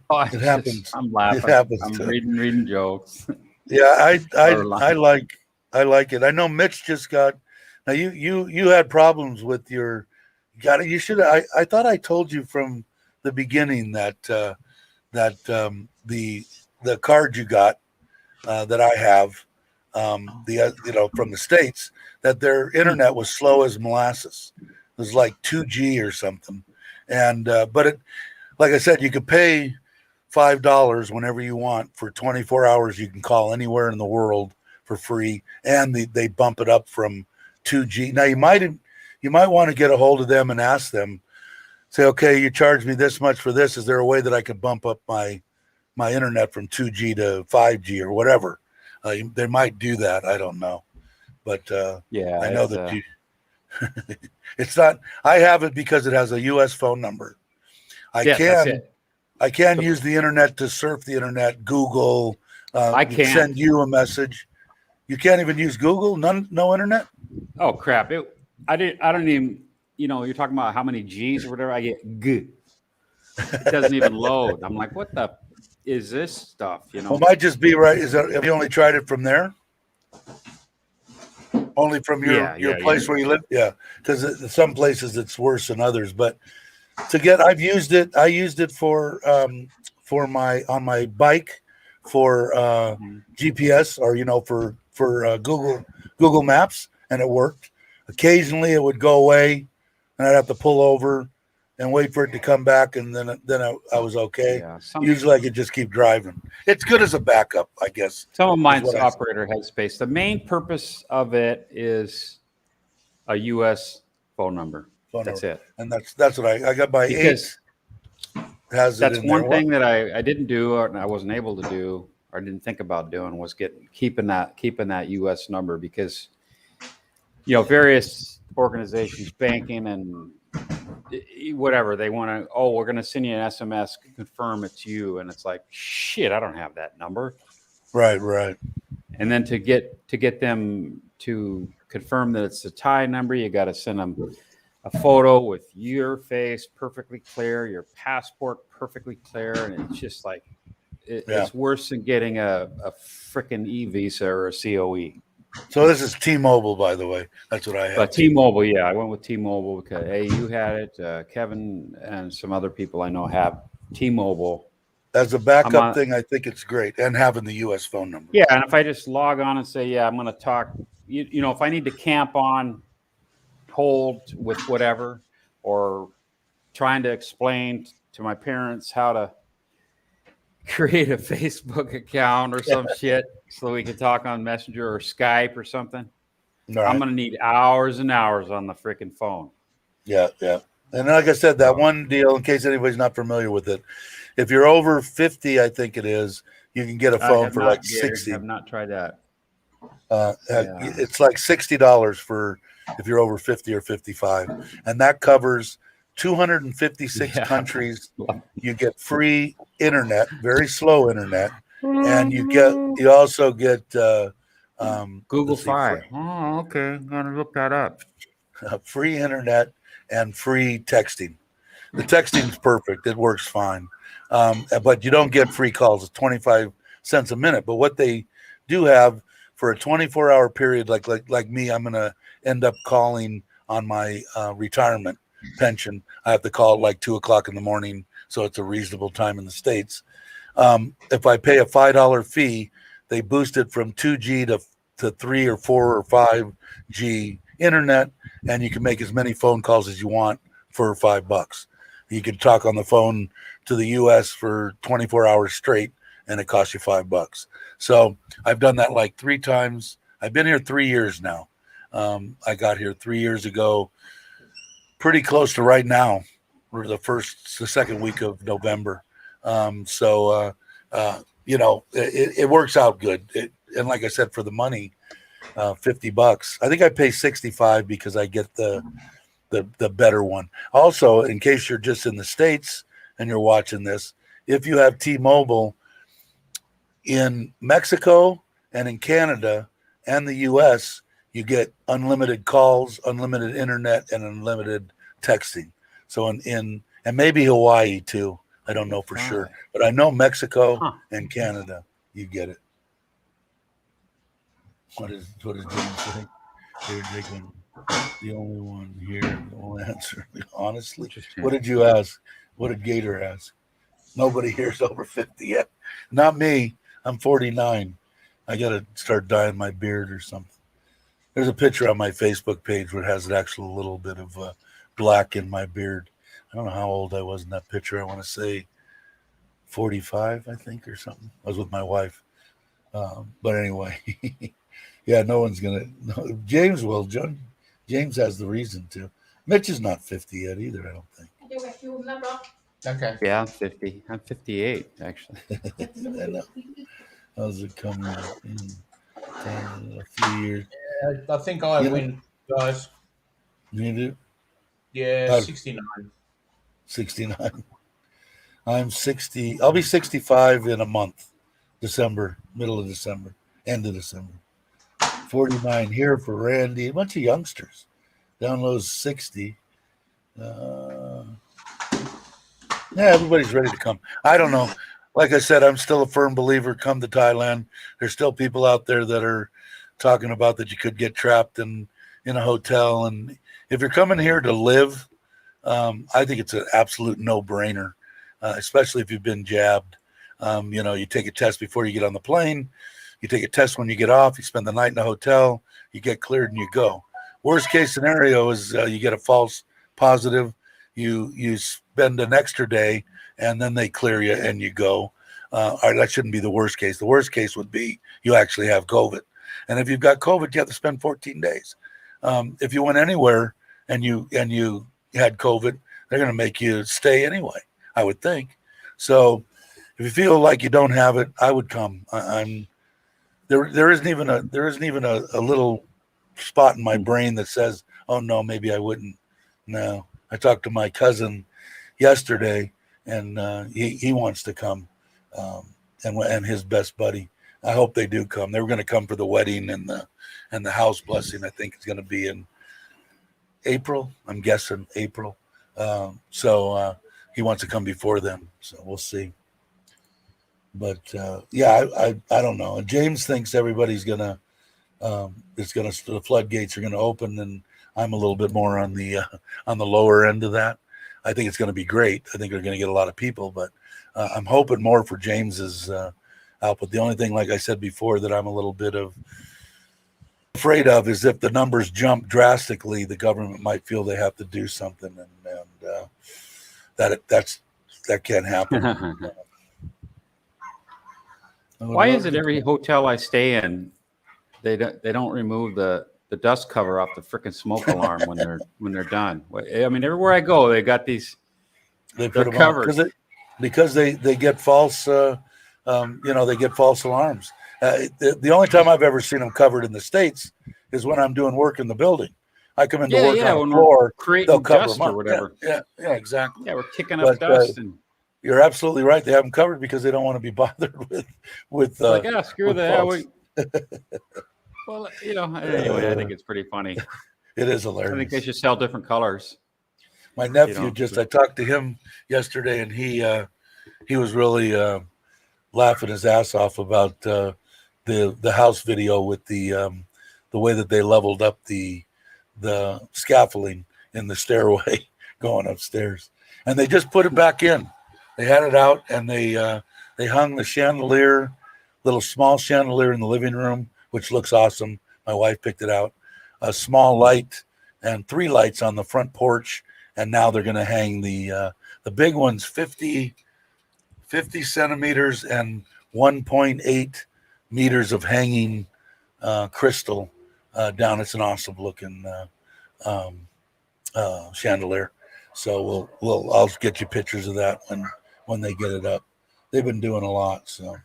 C: Oh,
A: it happens.
C: I'm laughing.
A: It happens.
C: I'm reading jokes.
A: Yeah, I like it. I know Mitch just got. Now you had problems with your. You should. I thought I told you from the beginning that the card you got that I have from the States, that their internet was slow as molasses. It was like 2G or something, and but it, like I said, you could pay $5 whenever you want for 24 hours. You can call anywhere in the world for free, and they bump it up from 2G. Now you might want to get a hold of them and ask them, say, okay, you charge me this much for this. Is there a way that I could bump up my internet from 2G to 5G or whatever? They might do that. I don't know, but
C: yeah,
A: I know that you. It's not. I have it because it has a U.S. phone number. I can use the internet to surf the internet. Google.
C: I can't
A: send you a message. You can't even use Google. No internet.
C: Oh crap! I don't even. You're talking about how many G's or whatever. I get G. It doesn't even load. I'm like, what the is this stuff?
A: Well, it might just be right. Have you only tried it from there? Only from your place where you live? Yeah, because some places it's worse than others. But I've used it. I used it for on my bike for GPS, or for Google Maps, and it worked. Occasionally it would go away, and I'd have to pull over and wait for it to come back, and then I was okay. Yeah, usually I could just keep driving. It's good as a backup, I guess.
C: Some of mine's operator headspace. The main purpose of it is a U.S. phone number. That's it. And
A: that's what I got my 8. Has
C: that's one thing that I didn't do, or I wasn't able to do, or didn't think about doing, was keeping that U.S. number, because various organizations, banking and whatever, they want to, we're going to send you an SMS, confirm it's you, and it's like, shit, I don't have that number.
A: Right.
C: And then to get them to confirm that it's a Thai number, you got to send them a photo with your face perfectly clear, your passport perfectly clear, and it's just like it's worse than getting a freaking e-visa or a COE.
A: So this is T-Mobile, by the way. That's what I have.
C: But T-Mobile, yeah, I went with T-Mobile because you had it, Kevin, and some other people I know have T-Mobile.
A: As a backup thing, I think it's great, and having the U.S. phone number.
C: Yeah, and if I just log on and say, yeah, I'm going to talk, you know, if I need to camp on hold with whatever, or trying to explain to my parents how to create a Facebook account or some shit so we can talk on Messenger or Skype or something. Right. I'm going to need hours and hours on the freaking phone.
A: Yeah. And like I said, that one deal, in case anybody's not familiar with it, if you're over 50, I think it is, you can get a phone for like $60.
C: I have not tried that.
A: It's like $60 for if you're over 50 or 55. And that covers 256 countries. You get free internet, very slow internet. And you also get
C: Google Fi. Oh, okay. I'm going to look that up.
A: Free internet and free texting. The texting's perfect. It works fine. But you don't get free calls. It's 25 cents a minute. But what they do have for a 24-hour period, like me, I'm going to end up calling on my retirement pension. I have to call at like 2 o'clock in the morning, so it's a reasonable time in the States. If I pay a $5 fee, they boost it from 2G to 3 or 4 or 5G internet, and you can make as many phone calls as you want for $5. You can talk on the phone to the U.S. for 24 hours straight, and it costs you $5. So I've done that like 3 times. I've been here 3 years now. I got here 3 years ago, pretty close to right now, or the second week of November. You know, it works out good. And like I said, for the money, $50. I think I pay $65 because I get the better one. Also, in case you're just in the States and you're watching this, if you have T-Mobile in Mexico and in Canada and the US, you get unlimited calls, unlimited internet, and unlimited texting. So and maybe Hawaii too. I don't know for sure, but I know Mexico and Canada, you get it. What does James say? They're drinking the only one here. The only answer, honestly. What did you ask? What did Gator ask? Nobody here's over 50 yet. Not me. I'm 49. I got to start dyeing my beard or something. There's a picture on my Facebook page where it has an actual little bit of black in my beard. I don't know how old I was in that picture. I want to say 45, I think, or something. I was with my wife. But anyway, yeah, no one's going to. James will. James has the reason to. Mitch is not 50 yet either, I don't think.
B: Okay.
C: Yeah, I'm 50. I'm 58, actually.
A: I know. How's it coming out in a few years?
B: I think I win, guys.
A: You do?
B: Yeah, 69.
A: 69. I'm 60. I'll be 65 in a month. December, middle of December, end of December. 49 here for Randy. A bunch of youngsters. Down low 60. Yeah, everybody's ready to come. I don't know. Like I said, I'm still a firm believer. Come to Thailand. There's still people out there that are talking about that you could get trapped in a hotel. And if you're coming here to live, I think it's an absolute no-brainer, especially if you've been jabbed. You know, you take a test before you get on the plane. You take a test when you get off. You spend the night in a hotel. You get cleared and you go. Worst case scenario is you get a false positive. You spend an extra day and then they clear you and you go. All right, that shouldn't be the worst case. The worst case would be you actually have COVID. And if you've got COVID, you have to spend 14 days. If you went anywhere and you had COVID, they're going to make you stay anyway, I would think. So if you feel like you don't have it, I would come. There isn't even a little spot in my brain that says, oh no, maybe I wouldn't. No, I talked to my cousin yesterday, and he wants to come, and his best buddy. I hope they do come. They were going to come for the wedding and the house blessing. I think it's going to be in April. I'm guessing April. So he wants to come before then. So we'll see. But yeah, I don't know. And James thinks everybody's gonna the floodgates are gonna open, and I'm a little bit more on the lower end of that. I think it's going to be great. I think they're going to get a lot of people, but I'm hoping more for James's output. The only thing, like I said before, that I'm a little bit afraid of is if the numbers jump drastically, the government might feel they have to do something, and that can't happen.
C: Why is it every hotel I stay in, they don't remove the dust cover off the freaking smoke alarm when they're done? I mean, everywhere I go, they got these.
A: They put them covered because they get false. They get false alarms. The only time I've ever seen them covered in the States is when I'm doing work in the building. I come into work on the floor,
C: creating dust or whatever.
A: Yeah, exactly.
C: Yeah, we're kicking up dust and.
A: You're absolutely right. They have them covered because they don't want to be bothered with.
C: Screw that. Well, anyway, I think it's pretty funny.
A: It is hilarious.
C: I think they should sell different colors.
A: My nephew I talked to him yesterday, and he was really laughing his ass off about the house video with the way that they leveled up the scaffolding in the stairway going upstairs, and they just put it back in. They had it out, and they hung the chandelier, little small chandelier in the living room, which looks awesome. My wife picked it out. A small light and 3 lights on the front porch, and now they're going to hang the big ones, 50 centimeters and 1.8 meters of hanging crystal down. It's an awesome looking chandelier. So I'll get you pictures of that when they get it up. They've been doing a lot. So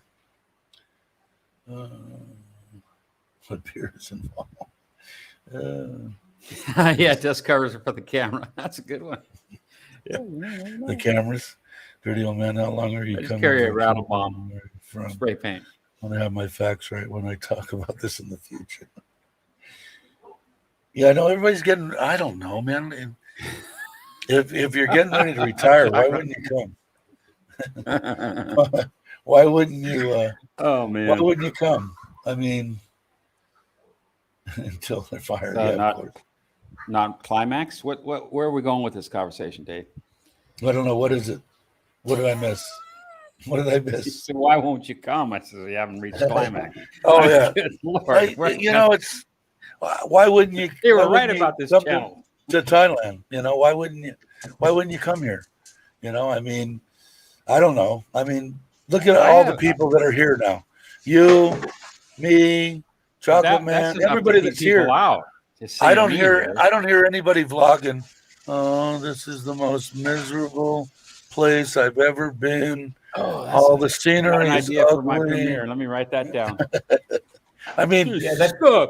A: what beer is involved?
C: Yeah, dust covers are for the camera. That's a good one. Yeah.
A: The cameras. Dirty old man, how long are you
C: just
A: coming?
C: Carry a rattle bomb
A: from
C: spray paint.
A: I want to have my facts right when I talk about this in the future. Yeah, I know everybody's getting. I don't know, man. If you're getting ready to retire, why wouldn't you come? Why wouldn't you?
C: Oh man,
A: why wouldn't you come? I mean, until they're fired.
C: Not climax. Where are we going with this conversation, Dave?
A: I don't know. What is it? What did I miss? What did I miss?
C: So why won't you come? I said you haven't reached climax.
A: Oh yeah,
C: Lord,
A: it's. Why wouldn't you?
C: They were right about this channel.
A: To Thailand, why wouldn't you? Why wouldn't you come here? I mean, I don't know. I mean, look at all the people that are here now. You, me, Chocolate Man, everybody that's here. I don't hear anybody vlogging. Oh, this is the most miserable place I've ever been. Oh, all the scenery is ugly.
C: For my premiere. Let me write that down.
A: I mean, there's no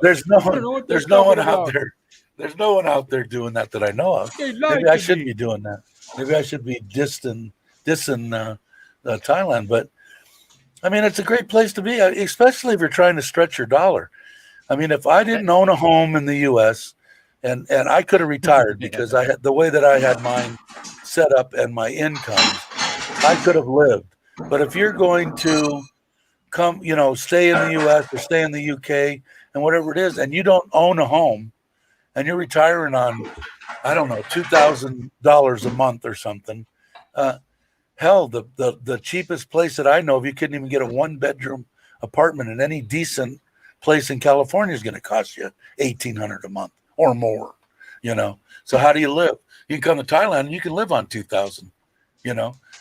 A: one out there. There's no one out there doing that I know of. Maybe I should be doing that. Maybe I should be dissing Thailand. But I mean, it's a great place to be, especially if you're trying to stretch your dollar. I mean, if I didn't own a home in the U.S. and I could have retired because I had the way that I had mine set up and my incomes, I could have lived. But if you're going to come, stay in the U.S. or stay in the U.K. and whatever it is, and you don't own a home, and you're retiring on, I don't know, $2,000 a month or something. Hell, the cheapest place that I know of, you couldn't even get a 1-bedroom apartment in any decent place in California is going to cost you $1,800 a month or more. So how do you live? You can come to Thailand and you can live on $2,000.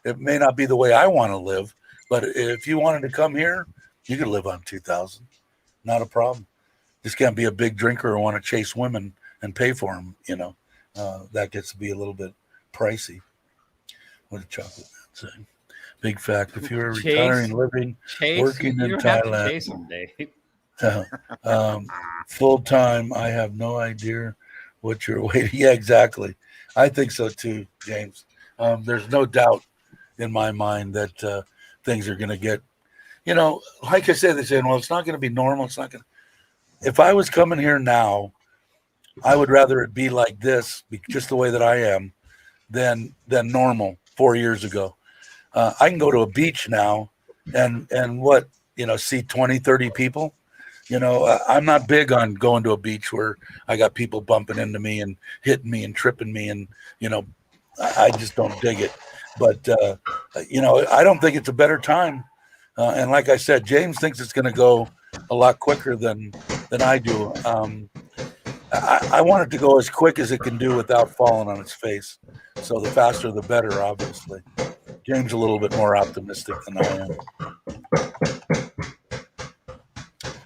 A: It may not be the way I want to live, but if you wanted to come here, you could live on $2,000. Not a problem. Just can't be a big drinker or want to chase women and pay for them, that gets to be a little bit pricey. What did Chocolate Man say? Big fact. If you're retiring, living, working in Thailand, full time, I have no idea what you're waiting. Yeah, exactly. I think so too, James. There's no doubt in my mind that things are going to get you know, like I said, they say, well, it's not going to be normal. It's not going to. If I was coming here now, I would rather it be like this, just the way that I am, than normal 4 years ago. I can go to a beach now and what, see 20, 30 people. I'm not big on going to a beach where I got people bumping into me and hitting me and tripping me. And, I just don't dig it. But, I don't think it's a better time. And like I said, James thinks it's going to go a lot quicker than I do. I want it to go as quick as it can do without falling on its face. So the faster, the better, obviously. James a little bit more optimistic than I am.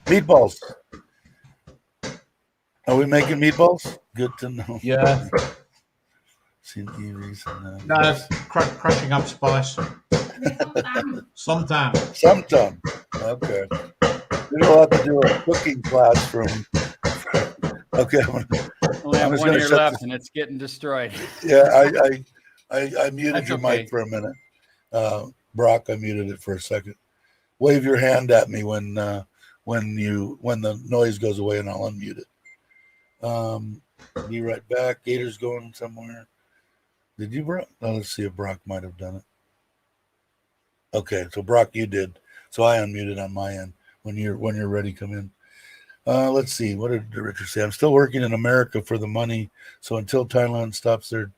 A: Meatballs. Are we making meatballs? Good to know.
B: Yeah.
A: Seen EVs and
B: No, crushing up spice. Sometimes.
A: Sometime. Okay. We'll have to do a cooking class from. Okay.
C: Only have one year left, and it's getting destroyed.
A: Yeah, I muted
C: That's
A: your
C: okay.
A: mic for a minute. Brock, I muted it for a second. Wave your hand at me when the noise goes away, and I'll unmute it. Be right back. Gator's going somewhere. Did you, Brock? Oh, let's see if Brock might have done it. Okay, so Brock, you did. So I unmuted on my end. When you're ready, come in. Let's see. What did Richard say? I'm still working in America for the money. So until Thailand stops their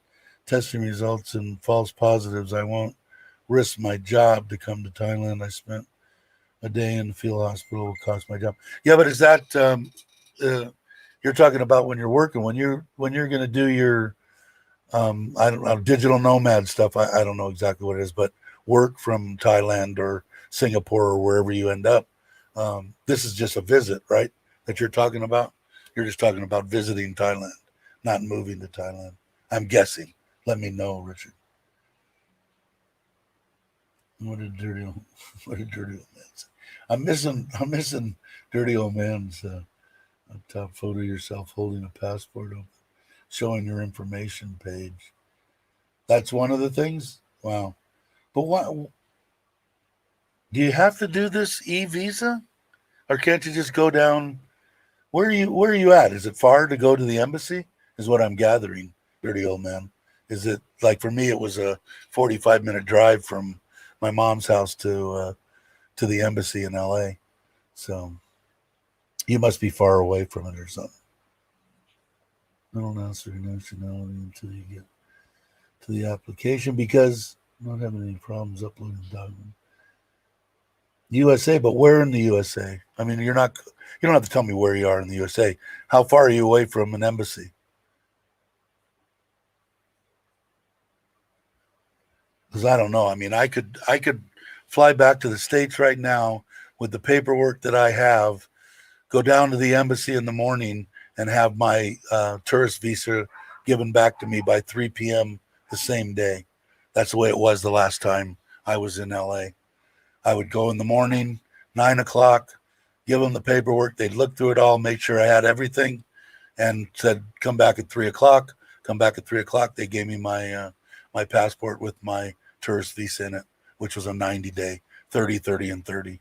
A: testing results and false positives, I won't risk my job to come to Thailand. I spent a day in the field hospital, will cost my job. Yeah, but is that you're talking about when you're working, when you're going to do your I don't know, digital nomad stuff. I don't know exactly what it is, but work from Thailand or Singapore or wherever you end up. This is just a visit, right? That you're talking about. You're just talking about visiting Thailand, not moving to Thailand. I'm guessing. Let me know, Richard. What did Dirty Old Man say? I'm missing Dirty Old Man's top photo of yourself holding a passport open, showing your information page. That's one of the things. Wow. But what? Do you have to do this e-visa, or can't you just go down? Where are you at? Is it far to go to the embassy? Is what I'm gathering, Dirty Old Man. Is it like for me? It was a 45-minute drive from my mom's house to the embassy in LA. So you must be far away from it or something. I don't answer your nationality until you get to the application because I'm not having any problems uploading documents. USA, but where in the USA? I mean, you don't have to tell me where you are in the USA. How far are you away from an embassy? Because I don't know. I mean, I could fly back to the States right now with the paperwork that I have, go down to the embassy in the morning and have my tourist visa given back to me by 3 p.m. the same day. That's the way it was the last time I was in LA. I would go in the morning, 9 o'clock, give them the paperwork. They'd look through it all, make sure I had everything, and said, come back at 3 o'clock. Come back at 3 o'clock. They gave me my my passport with my tourist visa in it, which was a 90-day, 30, 30, and 30.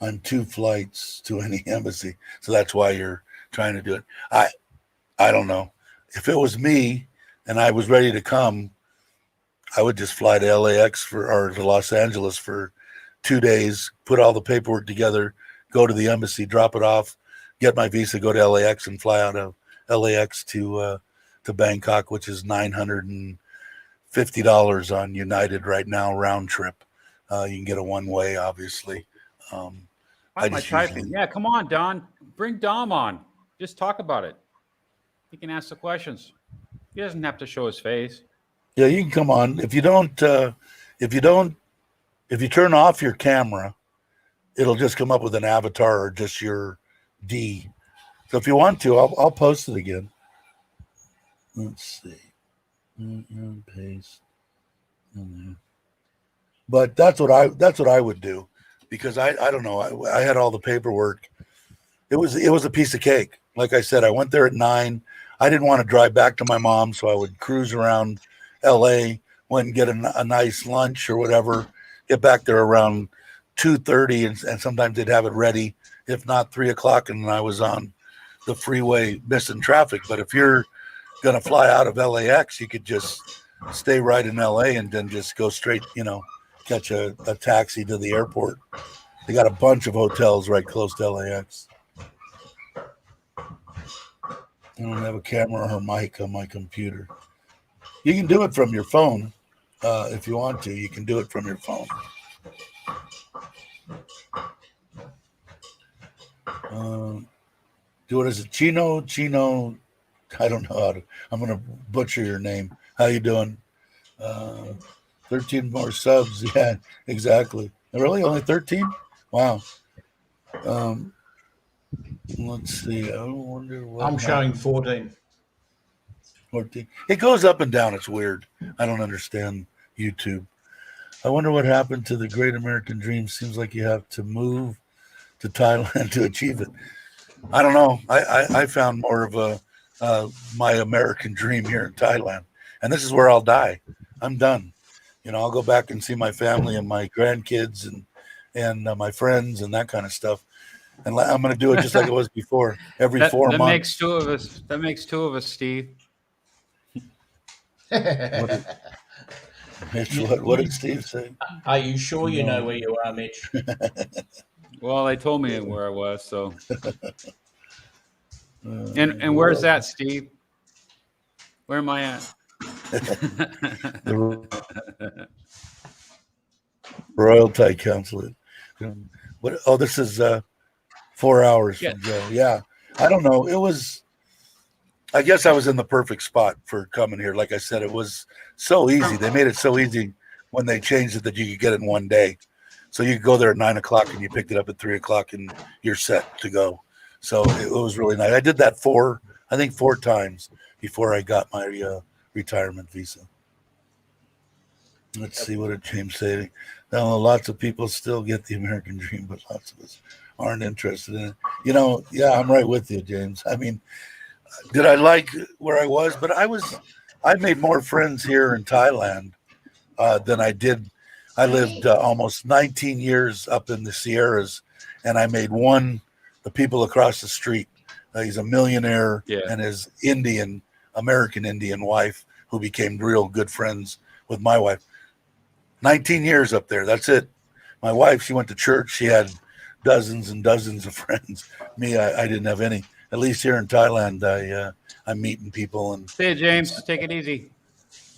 A: On 2 flights to any embassy. So that's why you're trying to do it. I don't know. If it was me and I was ready to come, I would just fly to LAX or to Los Angeles for 2 days, put all the paperwork together, go to the embassy, drop it off, get my visa, go to LAX, and fly out of LAX to Bangkok, which is $950 on United right now, round trip. You can get a one-way, obviously.
C: Yeah, come on, Don. Bring Dom on. Just talk about it. He can ask the questions. He doesn't have to show his face.
A: Yeah, you can come on. If you turn off your camera, it'll just come up with an avatar or just your D. So if you want to, I'll post it again. Let's see. Paste. But that's what I would do, because I don't know. I had all the paperwork. It was a piece of cake. Like I said, I went there at 9. I didn't want to drive back to my mom, so I would cruise around LA, went and get a nice lunch or whatever, get back there around 2:30, and sometimes they'd have it ready, if not 3 o'clock, and I was on the freeway missing traffic. But if you're going to fly out of LAX, you could just stay right in LA and then just go straight, catch a taxi to the airport. They got a bunch of hotels right close to LAX. I don't have a camera or mic on my computer. You can do it from your phone if you want to. You can do it from your phone. What is it? Chino? I don't know how to. I'm going to butcher your name. How you doing? 13 more subs. Yeah, exactly. Really? Only 13? Wow. Let's see. I wonder what.
B: I'm showing 14.
A: 14. It goes up and down. It's weird. I don't understand YouTube. I wonder what happened to the Great American Dream. Seems like you have to move to Thailand to achieve it. I don't know. I found more of my American dream here in Thailand, and this is where I'll die. I'm done. I'll go back and see my family and my grandkids and my friends and that kind of stuff. And I'm going to do it just like it was before, every 4 months.
C: That makes two of us. That makes two of us, Steve.
A: What did Steve say?
B: Are you sure you know where you are, Mitch?
C: Well, they told me where I was, so. And where's that, Steve? Where am I at?
A: The Royal Thai Consulate. What? Oh, this is 4 hours from Joe. Yeah, I don't know. I guess I was in the perfect spot for coming here. Like I said, it was so easy. They made it so easy when they changed it that you could get it in one day. So you could go there at 9 o'clock and you picked it up at 3 o'clock and you're set to go. So it was really nice. I did that four times before I got my retirement visa. Let's see, what did James say? Now, lots of people still get the American dream, but lots of us aren't interested in it. Yeah, I'm right with you, James. I mean, did I like where I was? But I made more friends here in Thailand than I did. I lived almost 19 years up in the Sierras, and I made the people across the street. He's a millionaire, and his American Indian wife, who became real good friends with my wife. 19 years up there. That's it. My wife, she went to church. She had dozens and dozens of friends. Me, I didn't have any. At least here in Thailand, I'm meeting people. And
C: see you, James. Take it easy.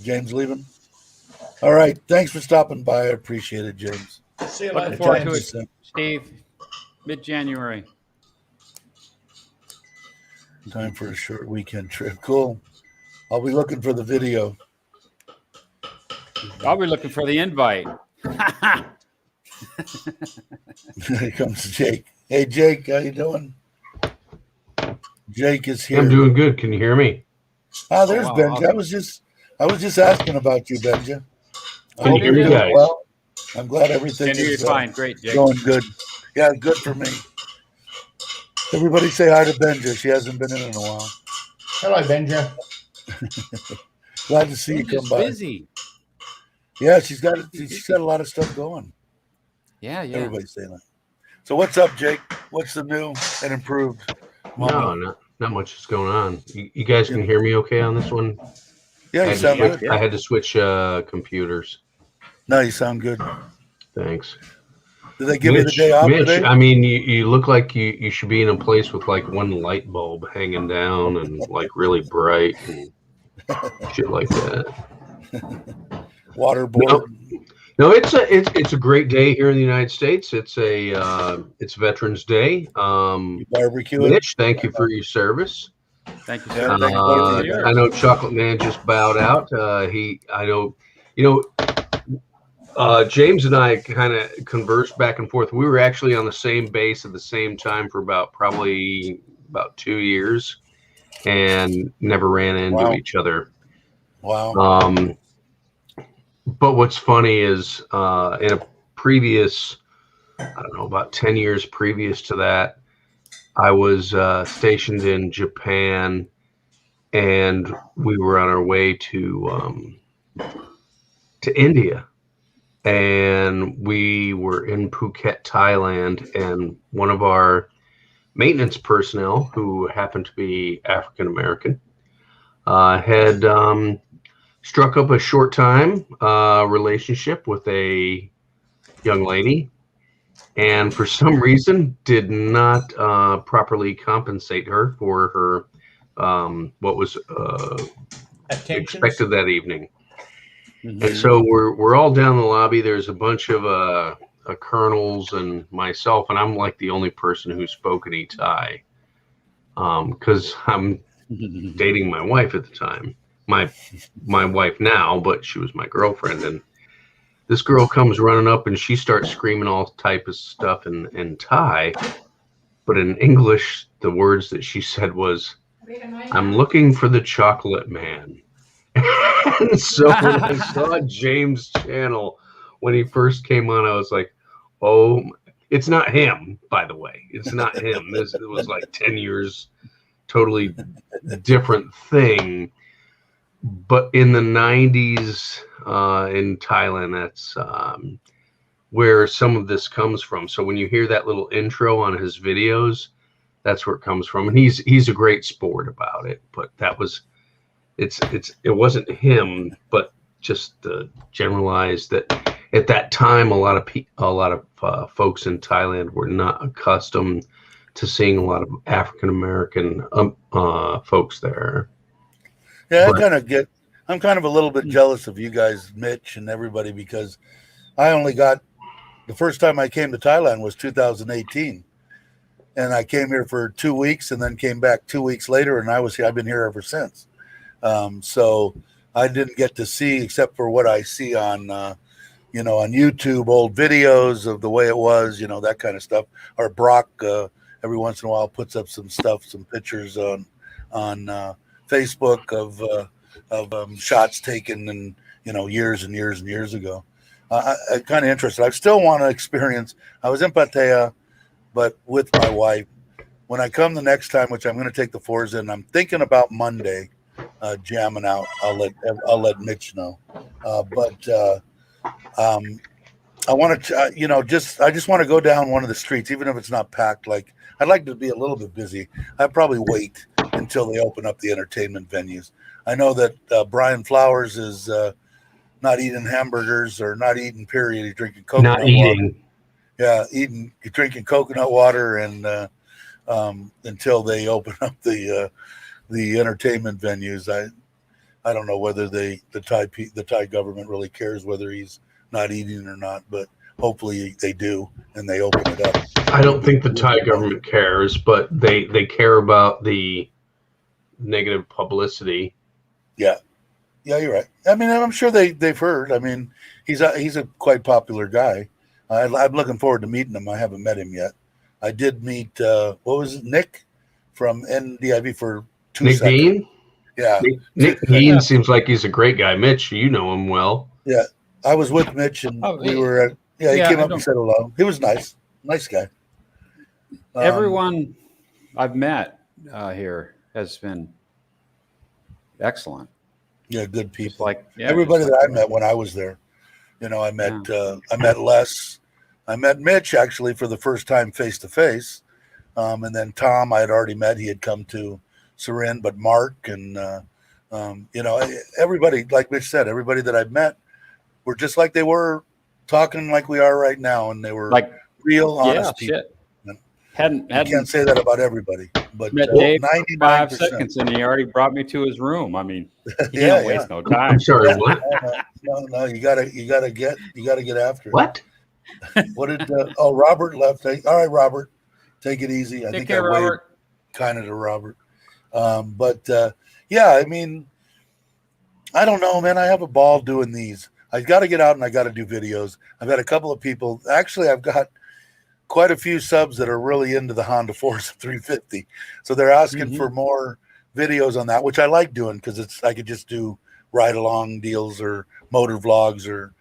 A: James leaving? All right. Thanks for stopping by. I appreciate it, James.
B: See you later.
C: Looking forward to it, Steve. Mid-January.
A: Time for a short weekend trip. Cool. I'll be looking for the video.
C: I'll be looking for the invite.
A: Here comes Jake. Hey, Jake, how you doing? Jake is here.
D: I'm doing good. Can you hear me?
A: Ah, there's Benja. I was just asking about you, Benja.
D: Can you hear me, guys?
A: Well, I'm glad everything is
C: fine. Great, Jake.
A: going good. Yeah, good for me. Everybody say hi to Benja. She hasn't been in a while.
B: Hello, Benja.
A: Glad to see you come by.
C: Busy.
A: Yeah, she's got a lot of stuff going.
C: Yeah.
A: Everybody's saying that. So what's up, Jake? What's the new and improved?
D: No, not much is going on. You guys can hear me okay on this one?
A: Yeah, you sound good.
D: I had to switch computers.
A: No, you sound good.
D: Thanks.
A: Did they give you the day off today?
D: I mean, you look like you should be in a place with like one light bulb hanging down and like really bright and shit like that.
A: Waterboard.
D: No, it's a great day here in the United States. It's Veterans Day.
A: Barbecuing.
D: Mitch, thank you for your service.
C: Thank you, sir.
D: I know Chocolate Man just bowed out. James and I kind of conversed back and forth. We were actually on the same base at the same time for probably about 2 years, and never ran into each other.
A: Wow.
D: But what's funny is in a previous, I don't know, about 10 years previous to that, I was stationed in Japan, and we were on our way to India. and we were in Phuket, Thailand, and one of our maintenance personnel, who happened to be African American, had struck up a short time relationship with a young lady, and for some reason did not properly compensate her for her what was expected that evening.
C: Mhm.
D: And so we're all down the lobby. There's a bunch of colonels and myself, and I'm like the only person who spoke any Thai, because I'm dating my wife at the time. My wife now, but she was my girlfriend. And this girl comes running up and she starts screaming all type of stuff in Thai, but in English, the words that she said was, "I'm looking for the chocolate man." And so when I saw James' channel when he first came on, I was like, oh, it's not him, by the way. It's not him. This was like 10 years, totally different thing. But in the 90s in Thailand, that's where some of this comes from. So when you hear that little intro on his videos, that's where it comes from. And he's a great sport about it. But that was, it wasn't him, but just generalized that at that time, a lot of folks in Thailand were not accustomed to seeing a lot of African American folks there.
A: Yeah, I'm kind of a little bit jealous of you guys, Mitch and everybody, because I only got, the first time I came to Thailand was 2018. And I came here for 2 weeks and then came back 2 weeks later, and I've been here ever since. So I didn't get to see, except for what I see on, on YouTube, old videos of the way it was, that kind of stuff. Or Brock, every once in a while puts up some stuff, some pictures on Facebook of shots taken and, years and years and years ago. I kind of interested. I still want to experience. I was in Pattaya, but with my wife. When I come the next time, which I'm going to take the Forza, and I'm thinking about Monday, jamming out. I'll let Mitch know. But I want to, I just want to go down one of the streets, even if it's not packed. Like, I'd like to be a little bit busy. I'd probably wait until they open up the entertainment venues. I know that Brian Flowers is not eating hamburgers or not eating, period. He's drinking coconut water. Yeah, drinking coconut water and until they open up the entertainment venues. I don't know whether the Thai government really cares whether he's not eating or not, but hopefully they do and they open it up.
D: I don't think the Thai government cares, but they care about the negative publicity.
A: Yeah, you're right. I mean, I'm sure they've heard. I mean, he's a quite popular guy. I'm looking forward to meeting him. I haven't met him yet. I did meet what was it, Nick from NDIV for 2
D: Nick
A: seconds.
D: Dean?
A: Yeah.
D: Nick Dean seems like he's a great guy. Mitch, you know him well.
A: Yeah. I was with Mitch and we were at, he came up and said hello. He was nice. Nice guy.
C: Everyone I've met here has been excellent.
A: Yeah, good people.
C: Everybody
A: that I met when I was there. I met Les. I met Mitch actually for the first time face to face. And then Tom I had already met. He had come to Surin, but Mark and everybody, like Mitch said, everybody that I've met were just like they were talking like we are right now, and they were like real honest people.
C: Shit. You
A: can't say that about everybody, but
C: met Dave 5 seconds, and he already brought me to his room. I mean, he didn't waste no time.
D: I'm sorry, what?
A: No, you gotta get after it.
D: What?
A: What did? Robert left. All right, Robert, take it easy. I think I waved kind of to Robert. I mean, I don't know, man. I have a ball doing these. I got to get out and I got to do videos. I've had a couple of people. Actually, I've got quite a few subs that are really into the Honda Forza 350. So they're asking for more videos on that, which I like doing because I could just do ride along deals or motor vlogs, or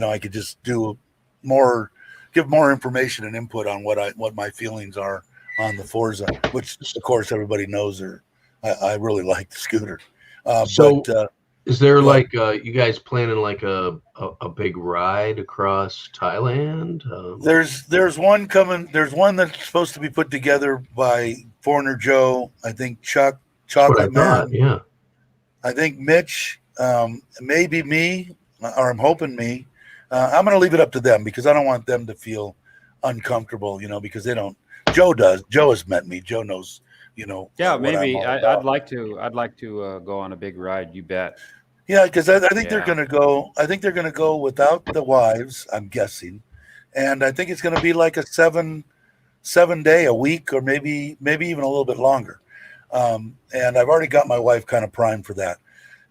A: I could just do more, give more information and input on what my feelings are on the Forza, which of course everybody knows. I really like the scooter.
D: Is there
A: What?
D: like you guys planning like a big ride across Thailand?
A: There's one coming. There's one that's supposed to be put together by Foreigner Joe. I think Chuck,
D: That's what I
A: Chocolate
D: thought.
A: Man.
D: Yeah.
A: I think Mitch, maybe me, or I'm hoping me. I'm going to leave it up to them because I don't want them to feel uncomfortable, because they don't. Joe does. Joe has met me. Joe knows,
C: Yeah,
A: what
C: maybe
A: I'm all about.
C: I'd like to go on a big ride. You bet.
A: Yeah, because I think they're
C: Yeah.
A: going to go. I think they're going to go without the wives. I'm guessing, and I think it's going to be like a 7-day, a week, or maybe even a little bit longer. And I've already got my wife kind of primed for that.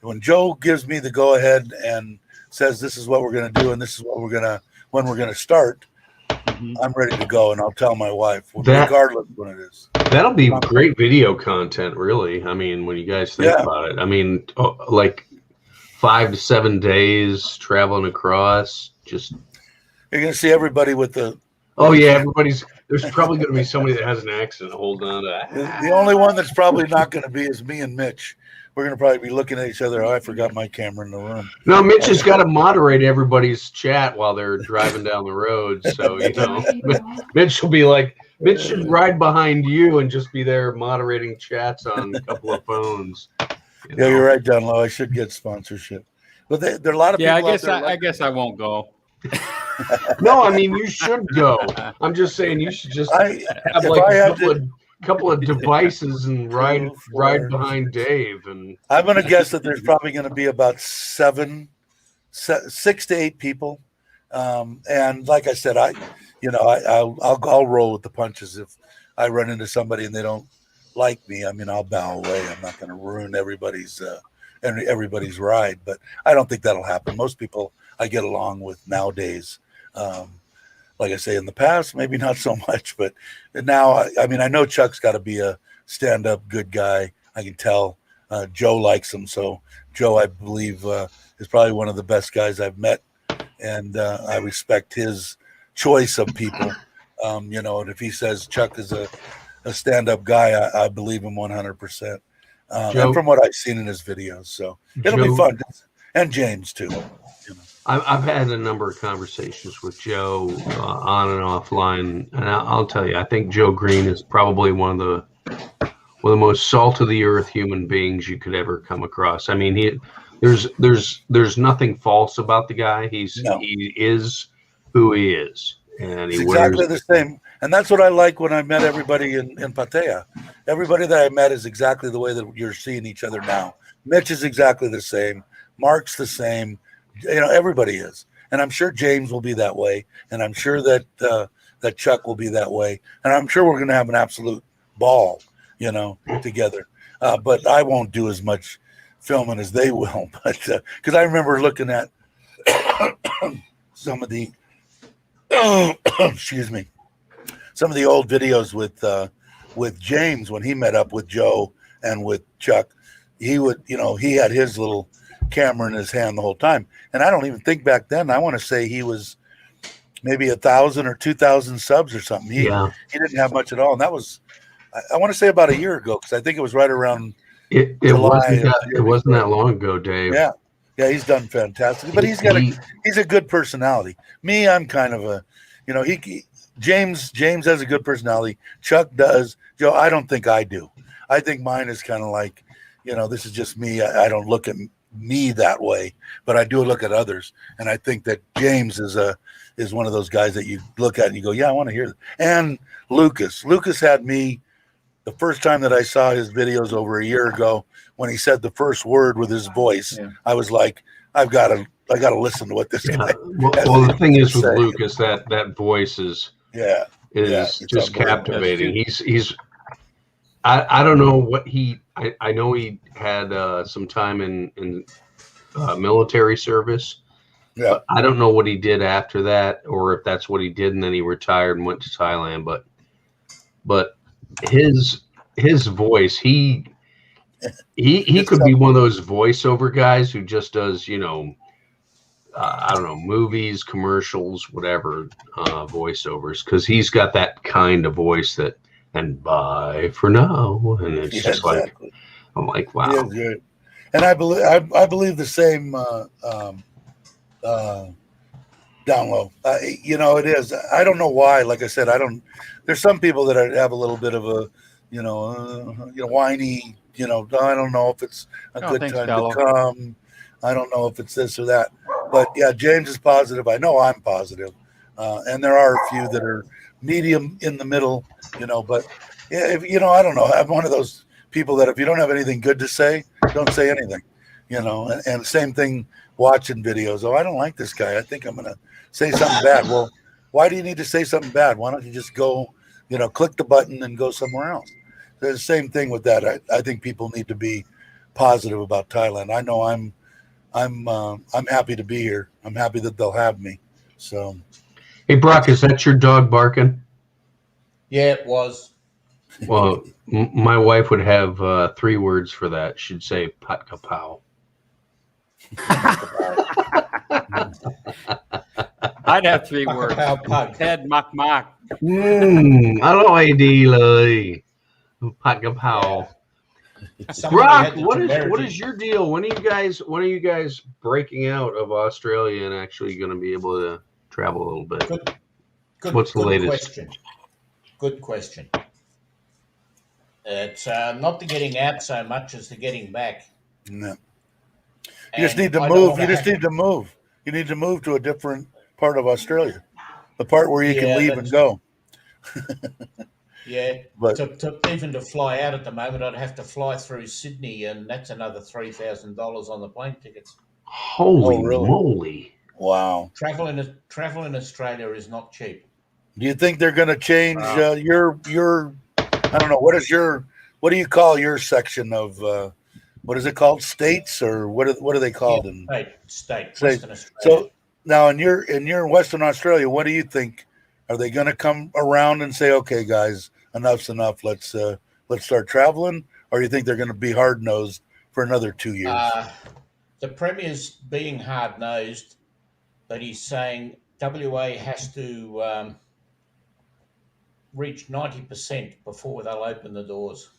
A: When Joe gives me the go ahead and says this is what we're going to do and this is what when we're going to start, I'm ready to go, and I'll tell my wife regardless when it is.
D: That'll be great video content, really. I mean, when you guys think about it, I mean, like 5 to 7 days traveling across, just
A: you're going to see everybody with the.
D: Oh yeah, there's probably going to be somebody that has an accent. Hold on to that.
A: The only one that's probably not going to be is me and Mitch. We're going to probably be looking at each other. Oh, I forgot my camera in the room.
D: No, Mitch has got to moderate everybody's chat while they're driving down the road. So, Mitch will be like, Mitch should ride behind you and just be there moderating chats on a couple of phones.
A: Yeah, you're right, John Lowe. I should get sponsorship. But there are a lot of people.
C: Yeah, I guess I won't go.
D: No, I mean, you should go. I'm just saying you should just have like a couple of devices and ride behind Dave. And
A: I'm going to guess that there's probably going to be about 6 to 8 people. And like I said, I'll roll with the punches if I run into somebody and they don't like me. I mean, I'll bow away. I'm not going to ruin everybody's ride, but I don't think that'll happen. Most people I get along with nowadays. Like I say, in the past, maybe not so much, but now, I mean, I know Chuck's got to be a stand-up good guy. I can tell. Joe likes him, so Joe, I believe, is probably one of the best guys I've met, and I respect his choice of people. And if he says Chuck is a stand-up guy, I believe him 100%. And from what I've seen in his videos, so it'll be fun. And James too.
D: I've had a number of conversations with Joe on and offline, and I'll tell you, I think Joe Green is probably one of the most salt of the earth human beings you could ever come across. I mean, there's nothing false about the guy. He is who he is, and he
A: exactly the same. And that's what I like when I met everybody in Pattaya. Everybody that I met is exactly the way that you're seeing each other now. Mitch is exactly the same. Mark's the same. Everybody is. And I'm sure James will be that way. And I'm sure that that Chuck will be that way. And I'm sure we're going to have an absolute ball, together. But I won't do as much filming as they will. But because I remember looking at some of the excuse me, some of the old videos with James when he met up with Joe and with Chuck. He would, he had his little camera in his hand the whole time. And I don't even think back then, I want to say he was maybe 1,000 or 2,000 subs or something. He didn't have much at all. And that was, I want to say about a year ago, because I think it was right around
D: it wasn't that long ago, Dave.
A: Yeah. He's done fantastic, but he's a good personality. Me, I'm kind of a, James has a good personality. Chuck does. Joe, I don't think I do. I think mine is kind of like, this is just me. I don't look at me that way, but I do look at others. And I think that James is one of those guys that you look at and you go, yeah, I want to hear that. And Lucas had me the first time that I saw his videos over a year ago when he said the first word with his voice. Yeah. I was like, I got to listen to what this guy.
D: Well, the thing is with Lucas, that voice is just captivating. He's I don't know what I know he had some time in military service. Yeah. I don't know what he did after that, or if that's what he did and then he retired and went to Thailand. But his voice, he could be one of those voiceover guys who just does, I don't know, movies, commercials, whatever, voiceovers, because he's got that kind of voice that, and bye for now. And it's just like, I'm like, wow.
A: And And I believe the same down low. It is. I don't know why. Like I said, I don't. There's some people that have a little bit of a, whiny. I don't know if it's a good
C: thanks,
A: time
C: Gallo.
A: to come. I don't know if it's this or that. But yeah, James is positive. I know I'm positive, and there are a few that are medium in the middle. But yeah, I don't know. I'm one of those people that if you don't have anything good to say, don't say anything. And same thing watching videos. Oh, I don't like this guy. I think I'm gonna say something bad. Well, why do you need to say something bad? Why don't you just go, click the button and go somewhere else? The same thing with that. I think people need to be positive about Thailand. I know I'm happy to be here. I'm happy that they'll have me. So,
D: Hey, Brock, is that your dog barking?
B: Yeah, it was.
D: Well, my wife would have 3 words for that. She'd say "pat kapow."
C: I'd have 3 words.
B: Pug.
C: Ted Mock Mock.
D: Aloy delay. Pat kapow. Brock, what is your deal? When are you guys breaking out of Australia and actually going to be able to travel a little bit? What's the latest?
B: Good question. It's not the getting out so much as the getting back.
A: No. You just need to move. You need to move to a different part of Australia, the part where you can leave and go.
B: Yeah,
A: but
B: even to fly out at the moment, I'd have to fly through Sydney, and that's another $3,000 on the plane tickets.
D: Holy moly!
A: Wow.
B: Travel in Australia is not cheap.
A: Do you think they're going to change your? I don't know. What do you call your section of? What is it called? States or what are they called?
B: State.
A: Western Australia. So now in your Western Australia, what do you think? Are they going to come around and say, "Okay, guys, enough's enough. Let's start traveling," or you think they're going to be hard nosed for another 2 years?
B: The Premier's being hard nosed, but he's saying WA has to reach 90% before they'll open the doors.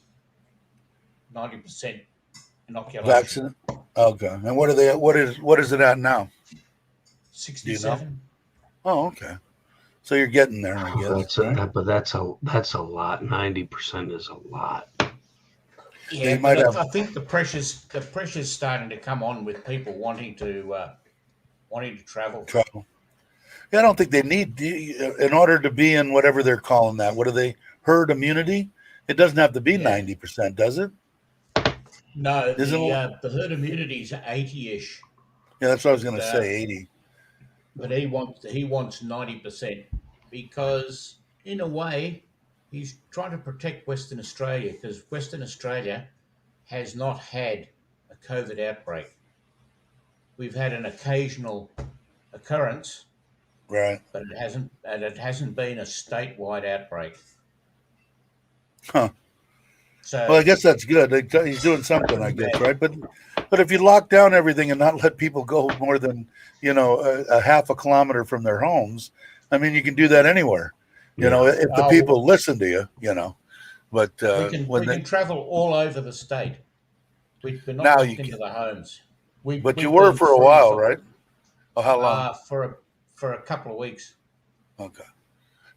B: 90% inoculation.
A: Okay. And what are they? What is it at now?
B: 67.
A: Do you know? Oh, okay. So you're getting there, I guess.
D: But that's a lot. 90% is a lot.
B: Yeah, I think the pressure's starting to come on with people wanting to travel.
A: Yeah, I don't think they need in order to be in whatever they're calling that. What are they? Herd immunity? It doesn't have to be 90%, does it?
B: No, the herd immunity is 80-ish.
A: Yeah, that's what I was going to say, 80.
B: But he wants 90% because, in a way, he's trying to protect Western Australia because Western Australia has not had a COVID outbreak. We've had an occasional occurrence,
A: right?
B: But it hasn't been a statewide outbreak.
A: Huh.
B: So,
A: well, I guess that's good. He's doing something, I guess, right? But if you lock down everything and not let people go more than a half a kilometer from their homes, I mean, you can do that anywhere. If the people listen to you, But
B: we can travel all over the state. We're not locked into the homes.
A: But you were for a while, right? Oh, how long?
B: For a couple of weeks.
A: Okay.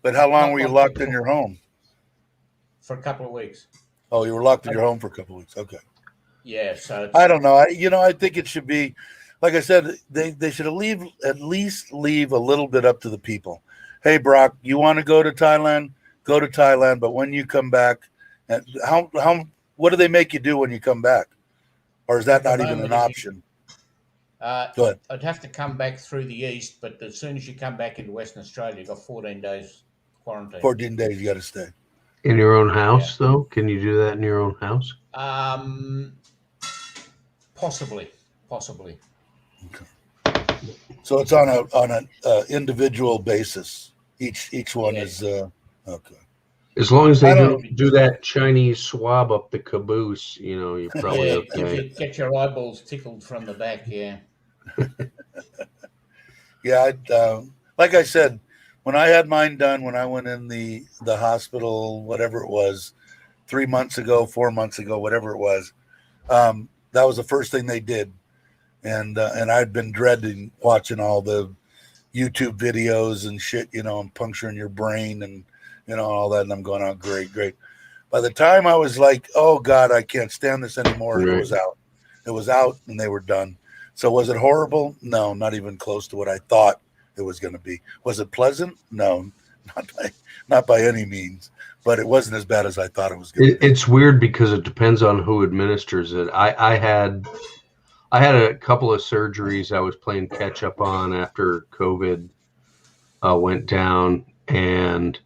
A: But how long were you locked in your home?
B: For a couple of weeks.
A: Oh, you were locked in your home for a couple of weeks. Okay.
B: Yeah. So
A: I don't know. I think it should be, like I said, they should at least leave a little bit up to the people. Hey, Brock, you want to go to Thailand? Go to Thailand. But when you come back, what do they make you do when you come back? Or is that not even an option? Go ahead.
B: I'd have to come back through the east, but as soon as you come back into Western Australia, you've got 14 days quarantine.
A: 14 days you got to stay.
D: In your own house, though? Can you do that in your own house?
B: Possibly.
A: Okay. So it's on an individual basis. Each one is okay.
D: As long as they don't do that Chinese swab up the caboose, you're probably okay.
B: Get your eyeballs tickled from the back, yeah.
A: Yeah, like I said, when I had mine done, when I went in the hospital, whatever it was, 3 months ago, 4 months ago, whatever it was, that was the first thing they did. And I'd been dreading watching all the YouTube videos and shit, and puncturing your brain and, all that. And I'm going, oh, great. By the time I was like, oh God, I can't stand this anymore. It was out. It was out and they were done. So was it horrible? No, not even close to what I thought it was going to be. Was it pleasant? No, not by any means, but it wasn't as bad as I thought it was going to be.
D: It's weird because it depends on who administers it. I had a couple of surgeries I was playing catch up on after COVID went down, and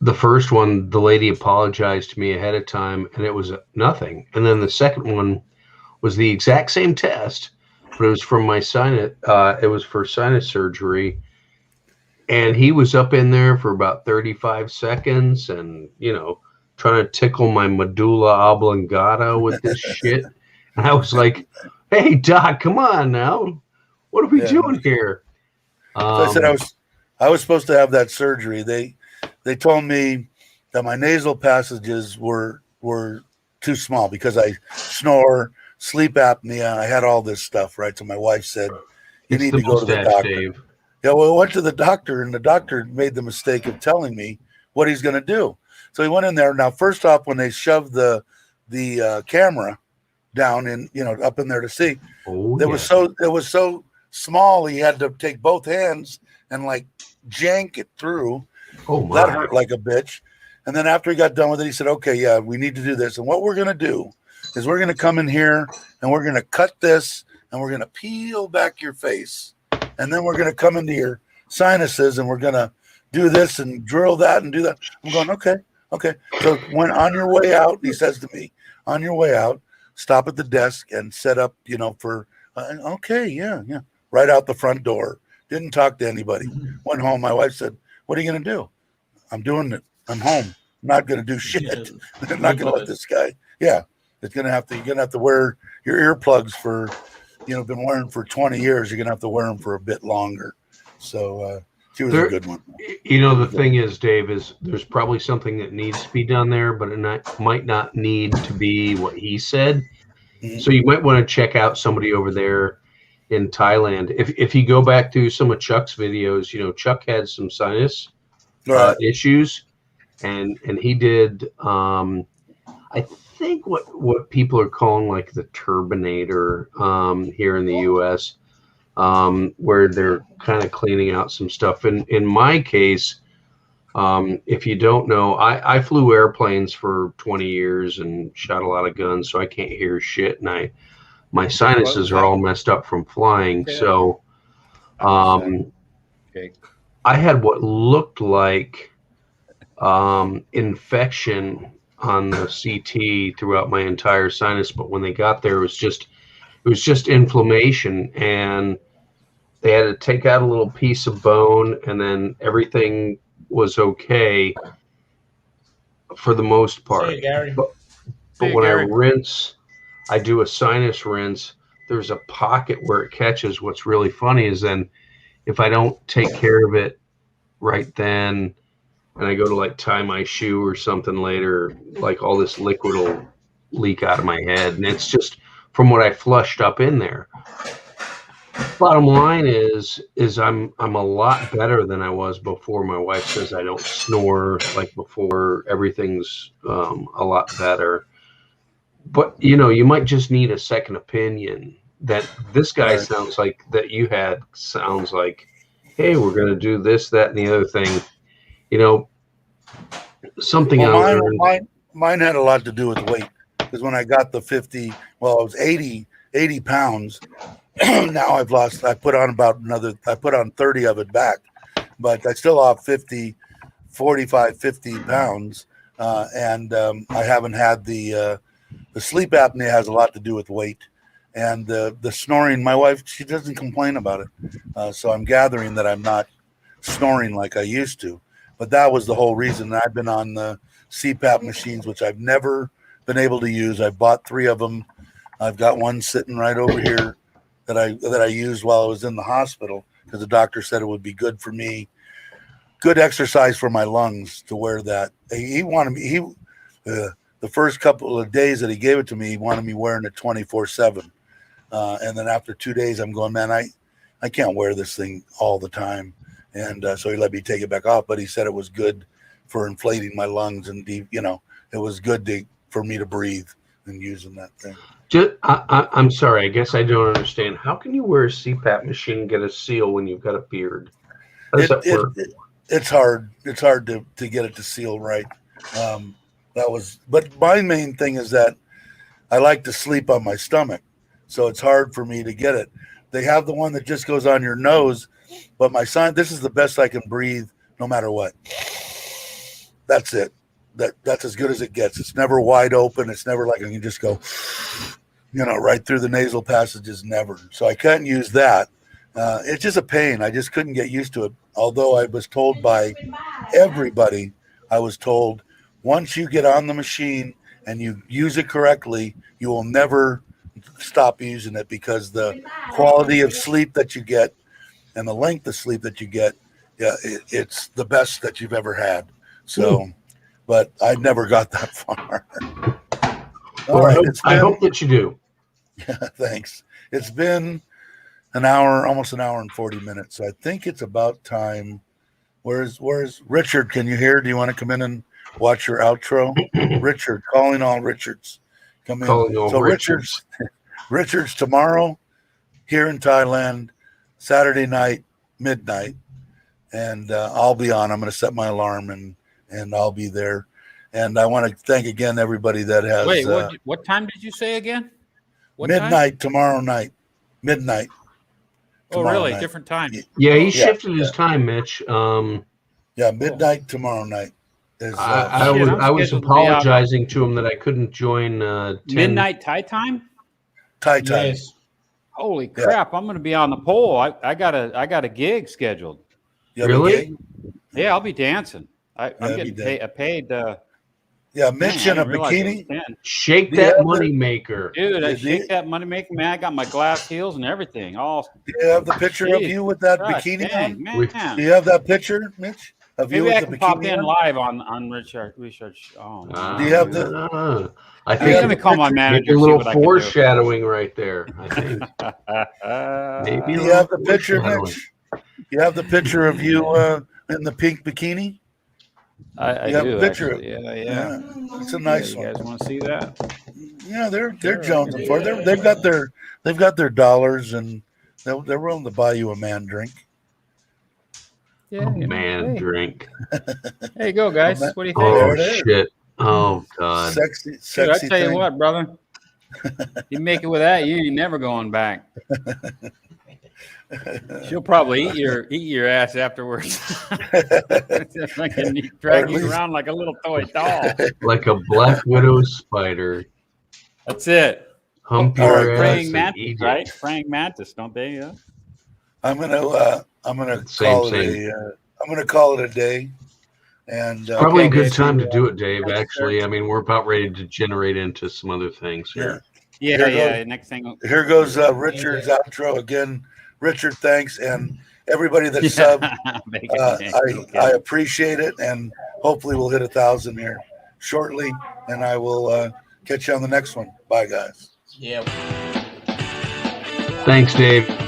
D: the first one, the lady apologized to me ahead of time, and it was nothing. And then the second one was the exact same test, but it was from my sinus. It was for sinus surgery, and he was up in there for about 35 seconds, and trying to tickle my medulla oblongata with this shit. And I was like, "Hey, Doc, come on now, what are we doing here?"
A: So I said I was supposed to have that surgery. They told me that my nasal passages were too small because I snore, sleep apnea. I had all this stuff, right? So my wife said, you need to go to the doctor. Dave. Yeah, well, I went to the doctor, and the doctor made the mistake of telling me what he's going to do. So he went in there. Now, first off, when they shoved the camera down in, up in there to see, it was so small. He had to take both hands and like jank it through.
D: Oh my.
A: That hurt like a bitch. And then after he got done with it, he said, okay, yeah, we need to do this. And what we're going to do is we're going to come in here and we're going to cut this and we're going to peel back your face. And then we're going to come into your sinuses and we're going to do this and drill that and do that. I'm going, okay. So when on your way out, he says to me, on your way out, stop at the desk and set up, for, yeah. Right out the front door. Didn't talk to anybody. Went home. My wife said, what are you going to do? I'm doing it. I'm home. I'm not going to do shit. I'm not going to let this guy. Yeah. You're going to have to wear your earplugs for, been wearing for 20 years. You're going to have to wear them for a bit longer. So she was a good one.
D: The thing is, Dave, is there's probably something that needs to be done there, but it might not need to be what he said. Mm-hmm. So you might want to check out somebody over there in Thailand. If you go back to some of Chuck's videos, Chuck had some sinus issues, and he did I think what people are calling like the turbinator here in the US, where they're kind of cleaning out some stuff. And in my case, if you don't know, I flew airplanes for 20 years and shot a lot of guns, so I can't hear shit, and my sinuses are all messed up from flying. Okay. So I had what looked like infection on the CT throughout my entire sinus, but when they got there, it was just inflammation, and they had to take out a little piece of bone, and then everything was okay for the most part.
B: Hey, Gary.
D: But when Gary. I do a sinus rinse, there's a pocket where it catches. What's really funny is then if I don't take care of it right then, and I go to like tie my shoe or something later, like all this liquid will leak out of my head. And it's just from what I flushed up in there. Bottom line is I'm a lot better than I was before. My wife says I don't snore like before. Everything's a lot better. But, you might just need a second opinion that this guy sounds like that you had sounds like, hey, we're going to do this, that, and the other thing. Something
A: mine had a lot to do with weight, because when I got the 50, I was 80 pounds. Now I put on 30 of it back, but I still have 50 pounds. And I haven't had the sleep apnea has a lot to do with weight, and the snoring. My wife, she doesn't complain about it. So I'm gathering that I'm not snoring like I used to. But that was the whole reason. I've been on the CPAP machines, which I've never been able to use. I bought 3 of them. I've got one sitting right over here that I used while I was in the hospital because the doctor said it would be good for me, good exercise for my lungs to wear that. He wanted me. the first couple of days that he gave it to me, he wanted me wearing it 24/7. And then after 2 days, I'm going, man, I can't wear this thing all the time. And so he let me take it back off, but he said it was good for inflating my lungs, and it was good for me to breathe and using that thing.
D: I'm sorry. I guess I don't understand. How can you wear a CPAP machine and get a seal when you've got a beard? How does that work?
A: It's hard. It's hard to get it to seal right. But my main thing is that I like to sleep on my stomach, so it's hard for me to get it. They have the one that just goes on your nose, but this is the best I can breathe no matter what. That's it. That's as good as it gets. It's never wide open. It's never like I can just go, right through the nasal passages. Never. So I couldn't use that. It's just a pain. I just couldn't get used to it. Although I was told by everybody, once you get on the machine and you use it correctly, you will never stop using it, because the quality of sleep that you get and the length of sleep that you get, it's the best that you've ever had. So, but I never got that far.
D: All right. I hope that you do.
A: Thanks. It's been an hour, almost an hour and 40 minutes. So I think it's about time. Where's Richard? Can you hear? Do you want to come in and watch your outro? Richard, calling all Richards. Come in. So Richard's tomorrow here in Thailand, Saturday night, midnight. And I'll be on. I'm going to set my alarm and I'll be there. And I want to thank again everybody that has.
C: Wait, what time did you say again?
A: Midnight tomorrow night. Midnight.
C: Oh, really? Night. Different time.
D: Yeah, he shifted his time, Mitch.
A: Midnight tomorrow night.
D: I was apologizing to him that I couldn't join 10.
C: Midnight Thai time?
A: Thai time.
B: Yes.
C: Holy crap! I'm going to be on the pole. I got a gig scheduled.
D: Really?
C: Yeah, I'll be dancing. I'm getting paid.
A: Mitch in a bikini.
D: Shake that money maker,
C: dude. I shake that money maker, man. I got my glass heels and everything.
A: Do you have the picture of you with that bikini on? Man. Do you have that picture, Mitch?
C: Maybe I can pop in live on Richard.
A: Do you have the?
D: I think
C: let me call my manager.
D: A little foreshadowing right there. I think.
A: Maybe you have the picture, Mitch. You have the picture of you in the pink bikini.
C: I
A: have
C: do.
A: A picture.
C: Yeah.
A: It's a nice one.
C: You guys want to see that?
A: Yeah, they're jonesing for it. They've got their dollars, and they're willing to buy you a man drink.
C: Yeah,
D: drink.
C: Hey, go guys. What do you think?
D: Oh shit! Oh god.
A: Sexy.
C: Dude, I tell you what, brother. You make it with that, you're never going back. She'll probably eat your ass afterwards. Drag you around like a little toy doll,
D: like a black widow spider.
C: That's it.
D: Hump your ass
C: praying mantis, right? Praying mantis, don't they? Yeah.
A: I'm gonna call it a day. And
D: probably a good time to do it, Dave. Actually, I mean, we're about ready to generate into some other things here.
C: Yeah. Next thing.
A: Here goes Richard's outro again. Richard, thanks, and everybody that subbed. I appreciate it, and hopefully we'll hit 1,000 here shortly, and I will catch you on the next one. Bye, guys.
B: Yeah.
D: Thanks, Dave.